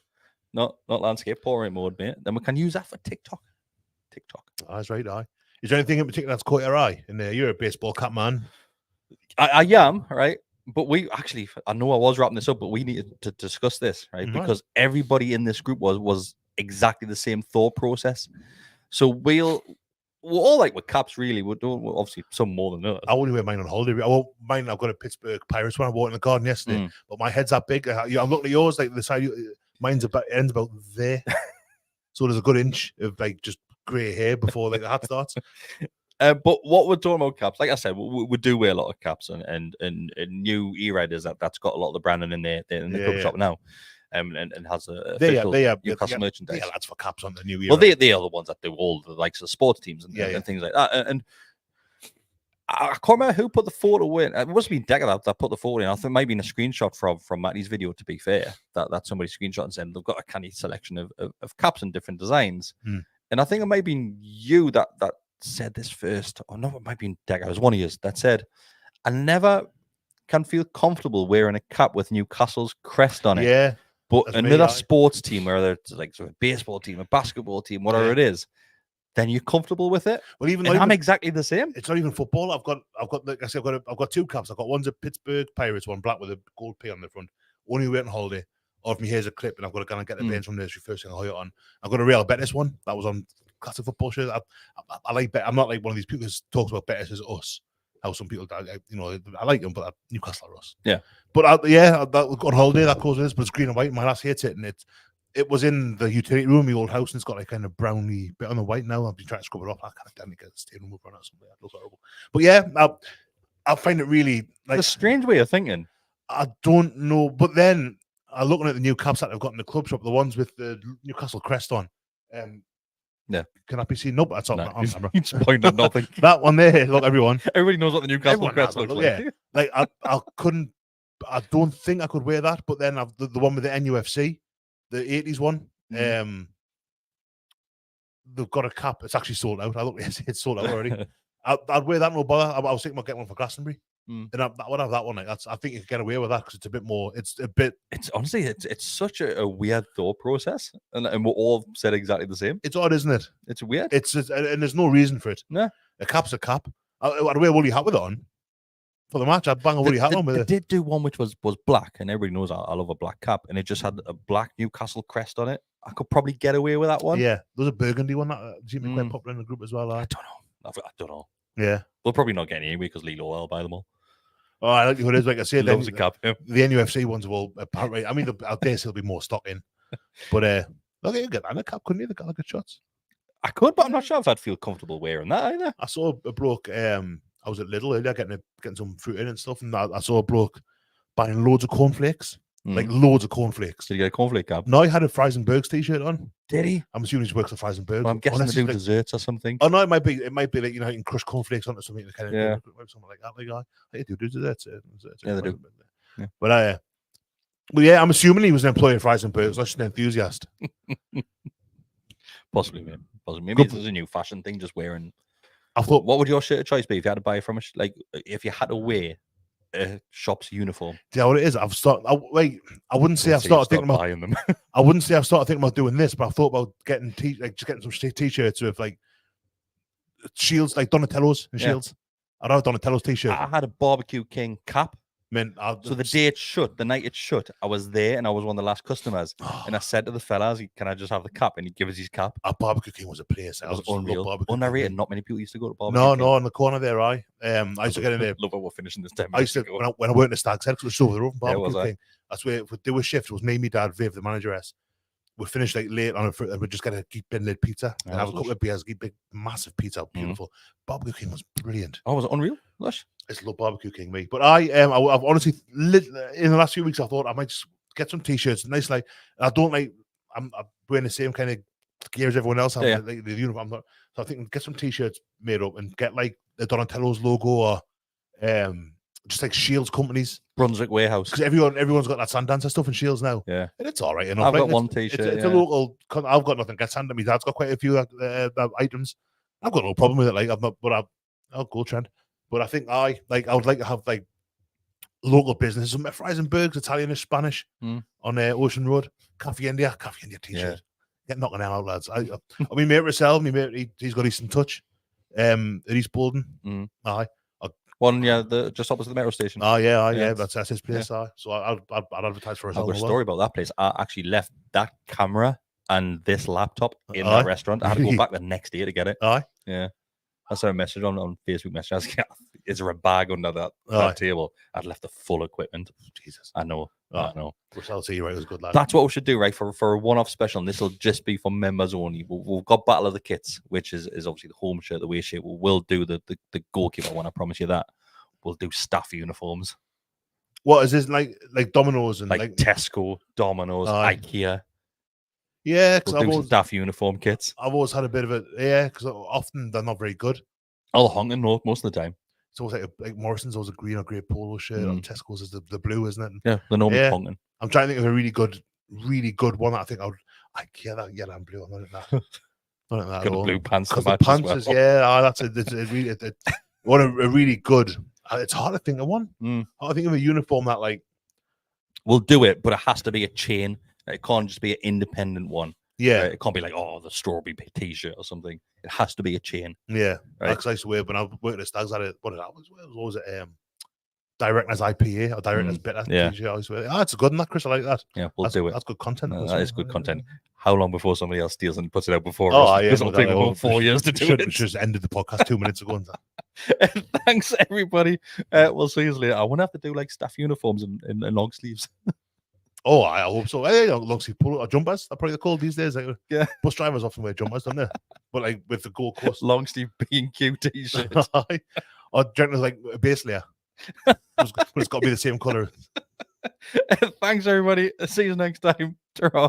not landscape, portrait mode, mate? Then we can use that for TikTok. That's right, Is there anything in particular that's caught your eye? You're a baseball cap man. I am, right? But we actually, I know I was wrapping this up, but we needed to discuss this, right? Because everybody in this group was exactly the same thought process. So we're all like with caps, really. We're obviously some more than others. I only wear mine on holiday. I've got a Pittsburgh Pirates one I bought in the garden yesterday, but my head's that big. I'm looking at yours, like the side. Mine's ends about there, so there's a good inch of like just grey hair before like the hat starts. But what we're talking about caps, like I said, we do wear a lot of caps, and new e-riders that's got a lot of the branding in there in the club shop now, and has a Newcastle merchandise. Yeah, that's for caps on the new. Well, they are the ones that do all the likes of sports teams and things like that. And I can't remember who put the photo in. It must have been Decker that put the photo in. I think maybe in a screenshot from Matty's video. To be fair, that somebody screenshot and said they've got a canny selection of caps and different designs. And I think it might have been you that said this first, or no, it might be Decker. It was one of yours that said, "I never can feel comfortable wearing a cap with Newcastle's crest on it." Yeah, but another sports team, whether it's like sort of a baseball team, a basketball team, whatever it is, then you're comfortable with it. Well, I'm exactly the same. It's not even football. I've got like I said, I've got two caps. I've got one's a Pittsburgh Pirates one, black with a gold P on the front. Only wait on holiday. Or if my hair's a clip, and I've got to kind of get the bands from nursery first thing I hire it on. I've got a Real Betis one that was on classic football shirt. I like Bet. I'm not like one of these people who talks about Betis as us. How some people, I like them, but Newcastle are us. Yeah. But that on holiday that goes with this, but it's green and white. My lass hates it, and it was in the utility room, my old house, and it's got like kind of browny bit on the white now. I've been trying to scrub it off. I can't get the stain remover on it or something. It looks horrible. But yeah, I find it really like a strange way of thinking. I don't know, but then I'm looking at the new caps that I've got in the club shop, the ones with the Newcastle crest on. Yeah, can I be seen? Nope, that's all. No, he's pointing at nothing. That one there, look, everyone. Everybody knows what the Newcastle crest looks like. Yeah, like I couldn't. I don't think I could wear that. But then I've the one with the NUFC, the 80s one. they've got a cap. It's actually sold out. I looked yesterday, it's sold out already. I'd wear that, no bother. I was thinking about getting one for Glastonbury. And I would have that one. Like, I think you can get away with that because it's a bit more. It's a bit. It's honestly, it's such a weird thought process, and we're all said exactly the same. It's odd, isn't it? It's weird. And there's no reason for it. No, a cap's a cap. I'd wear a woolly hat with it on for the match. I'd bang a woolly hat on with it. They did do one which was black, and everybody knows I love a black cap, and it just had a black Newcastle crest on it. I could probably get away with that one. Yeah, there's a burgundy one that seems to be quite popular in the group as well. I don't know. I don't know. Yeah, we'll probably not get any anyway because Lilo will buy them all. Oh, I like what it is. Like I say, loves a cap. Yeah. The NUFC ones will apparently. I mean, I dare say there'll be more stock in, but okay, you get that in a cap, couldn't you? The GallowgateShots. I could, but I'm not sure if I'd feel comfortable wearing that either. I saw a bloke. I was at Lidl earlier getting some fruit in and stuff, and I saw a bloke buying loads of cornflakes. Like loads of cornflakes. Did you get a cornflake cap? No, he had a Fries and Bergs t-shirt on. Did he? I'm assuming he works at Fries and Bergs. Well, I'm guessing they do desserts or something. Oh no, it might be like, you know, you can crush cornflakes onto something, kind of something like that. Like, they do desserts. Yeah, they do. Yeah. But well, yeah, I'm assuming he was an employee at Fries and Bergs, not just an enthusiast. Possibly, mate. Possibly. Maybe it's a new fashion thing, just wearing. I thought, what would your shirt of choice be if you had to buy it from like if you had to wear a shop's uniform? Do you know what it is? I wouldn't say I've started thinking about buying them. I wouldn't say I've started thinking about doing this, but I've thought about getting just getting some t-shirts with like shields, like Donatello's and shields. I'd have a Donatello's t-shirt. I had a Barbecue King cap. So the day it shut, the night it shut, I was there and I was one of the last customers. And I said to the fellas, "Can I just have the cap?" And he gave us his cap. Our Barbecue King was a place. It was unreal. Underrated. Not many people used to go to Barbecue King. No, in the corner there, I used to get in there. Love how we're finishing this time. I used to when I worked in the Stag's Head, because it was over the road. Barbecue King. That's where if we do a shift. It was me, my dad, Viv, the manageress. We finished like late on and we just get a deep bin lid pizza and have a couple of beers, big massive pizza, beautiful. Barbecue King was brilliant. Oh, was it unreal? Lush. It's love Barbecue King, me. But I've honestly in the last few weeks I thought I might just get some t-shirts, nice like. I don't like. I'm wearing the same kind of gear as everyone else. Like the uniform. So I think get some t-shirts made up and get like the Donatello's logo or just like Shields companies. Brunswick Warehouse. Because everyone's got that Sandancer stuff in Shields now. Yeah. And it's all right enough. I've got one t-shirt. It's a local. I've got nothing. Get Sandan. My dad's got quite a few items. I've got no problem with it. Like I'll go trend. But I think I would like to have like local businesses. Some Fries and Bergs, Italian, Spanish on Ocean Road. Cafe India t-shirt. Yeah. Get knocking out, lads. I mean, mate, Russell, he's got Eastern Touch. At East Bolton. Aye. One, just opposite the metro station. Oh, yeah. That's his place. So I'd advertise for us. I've got a story about that place. I actually left that camera and this laptop in that restaurant. I had to go back the next day to get it. Aye. Yeah. I saw a message on Facebook message. Is there a bag under that table? I'd left the full equipment. Jesus. I know. I know. I'll see you right. It was good, lad. That's what we should do, right? For a one-off special, and this will just be for members only. We've got Battle of the Kits, which is obviously the home shirt, the away shirt. We'll do the goalkeeper one. I promise you that. We'll do staff uniforms. What is this like Domino's and like Tesco, Domino's, IKEA? Yeah, because we'll do staff uniform kits. I've always had a bit of it. Yeah, because often they're not very good. I'll honk most of the time. It's always like Morrison's always a green or grey polo shirt. And Tesco's is the blue, isn't it? Yeah, they're normally honking. I'm trying to think of a really good one that I think I would. That yellow and blue. I'm not in that. Not in that. Got blue pants. Because the pants is that's a what a really good. It's hard to think of one. Hard to think of a uniform that like. We'll do it, but it has to be a chain. It can't just be an independent one. Yeah, it can't be like the strawberry t-shirt or something. It has to be a chain. Yeah, because I used to wear when I worked at Stags. I had what was always direct as IPA or direct as bitter t-shirt. I always wear. It's a good one, that Chris. I like that. Yeah, we'll do it. That's good content. That is good content. How long before somebody else steals and puts it out before? Oh, yeah, it'll take about 4 years to do it. We just ended the podcast 2 minutes ago. Thanks, everybody. We'll see you later. I want to have to do like staff uniforms and long sleeves. Oh, I hope so. Hey, long sleeve polo or jumpers. They're probably called these days. Like, yeah, bus drivers often wear jumpers, don't they? But like with the Gold Coast long sleeve B&Q t-shirt, or generally like a base layer. But it's got to be the same color. Thanks, everybody. See you next time. Ta-ra.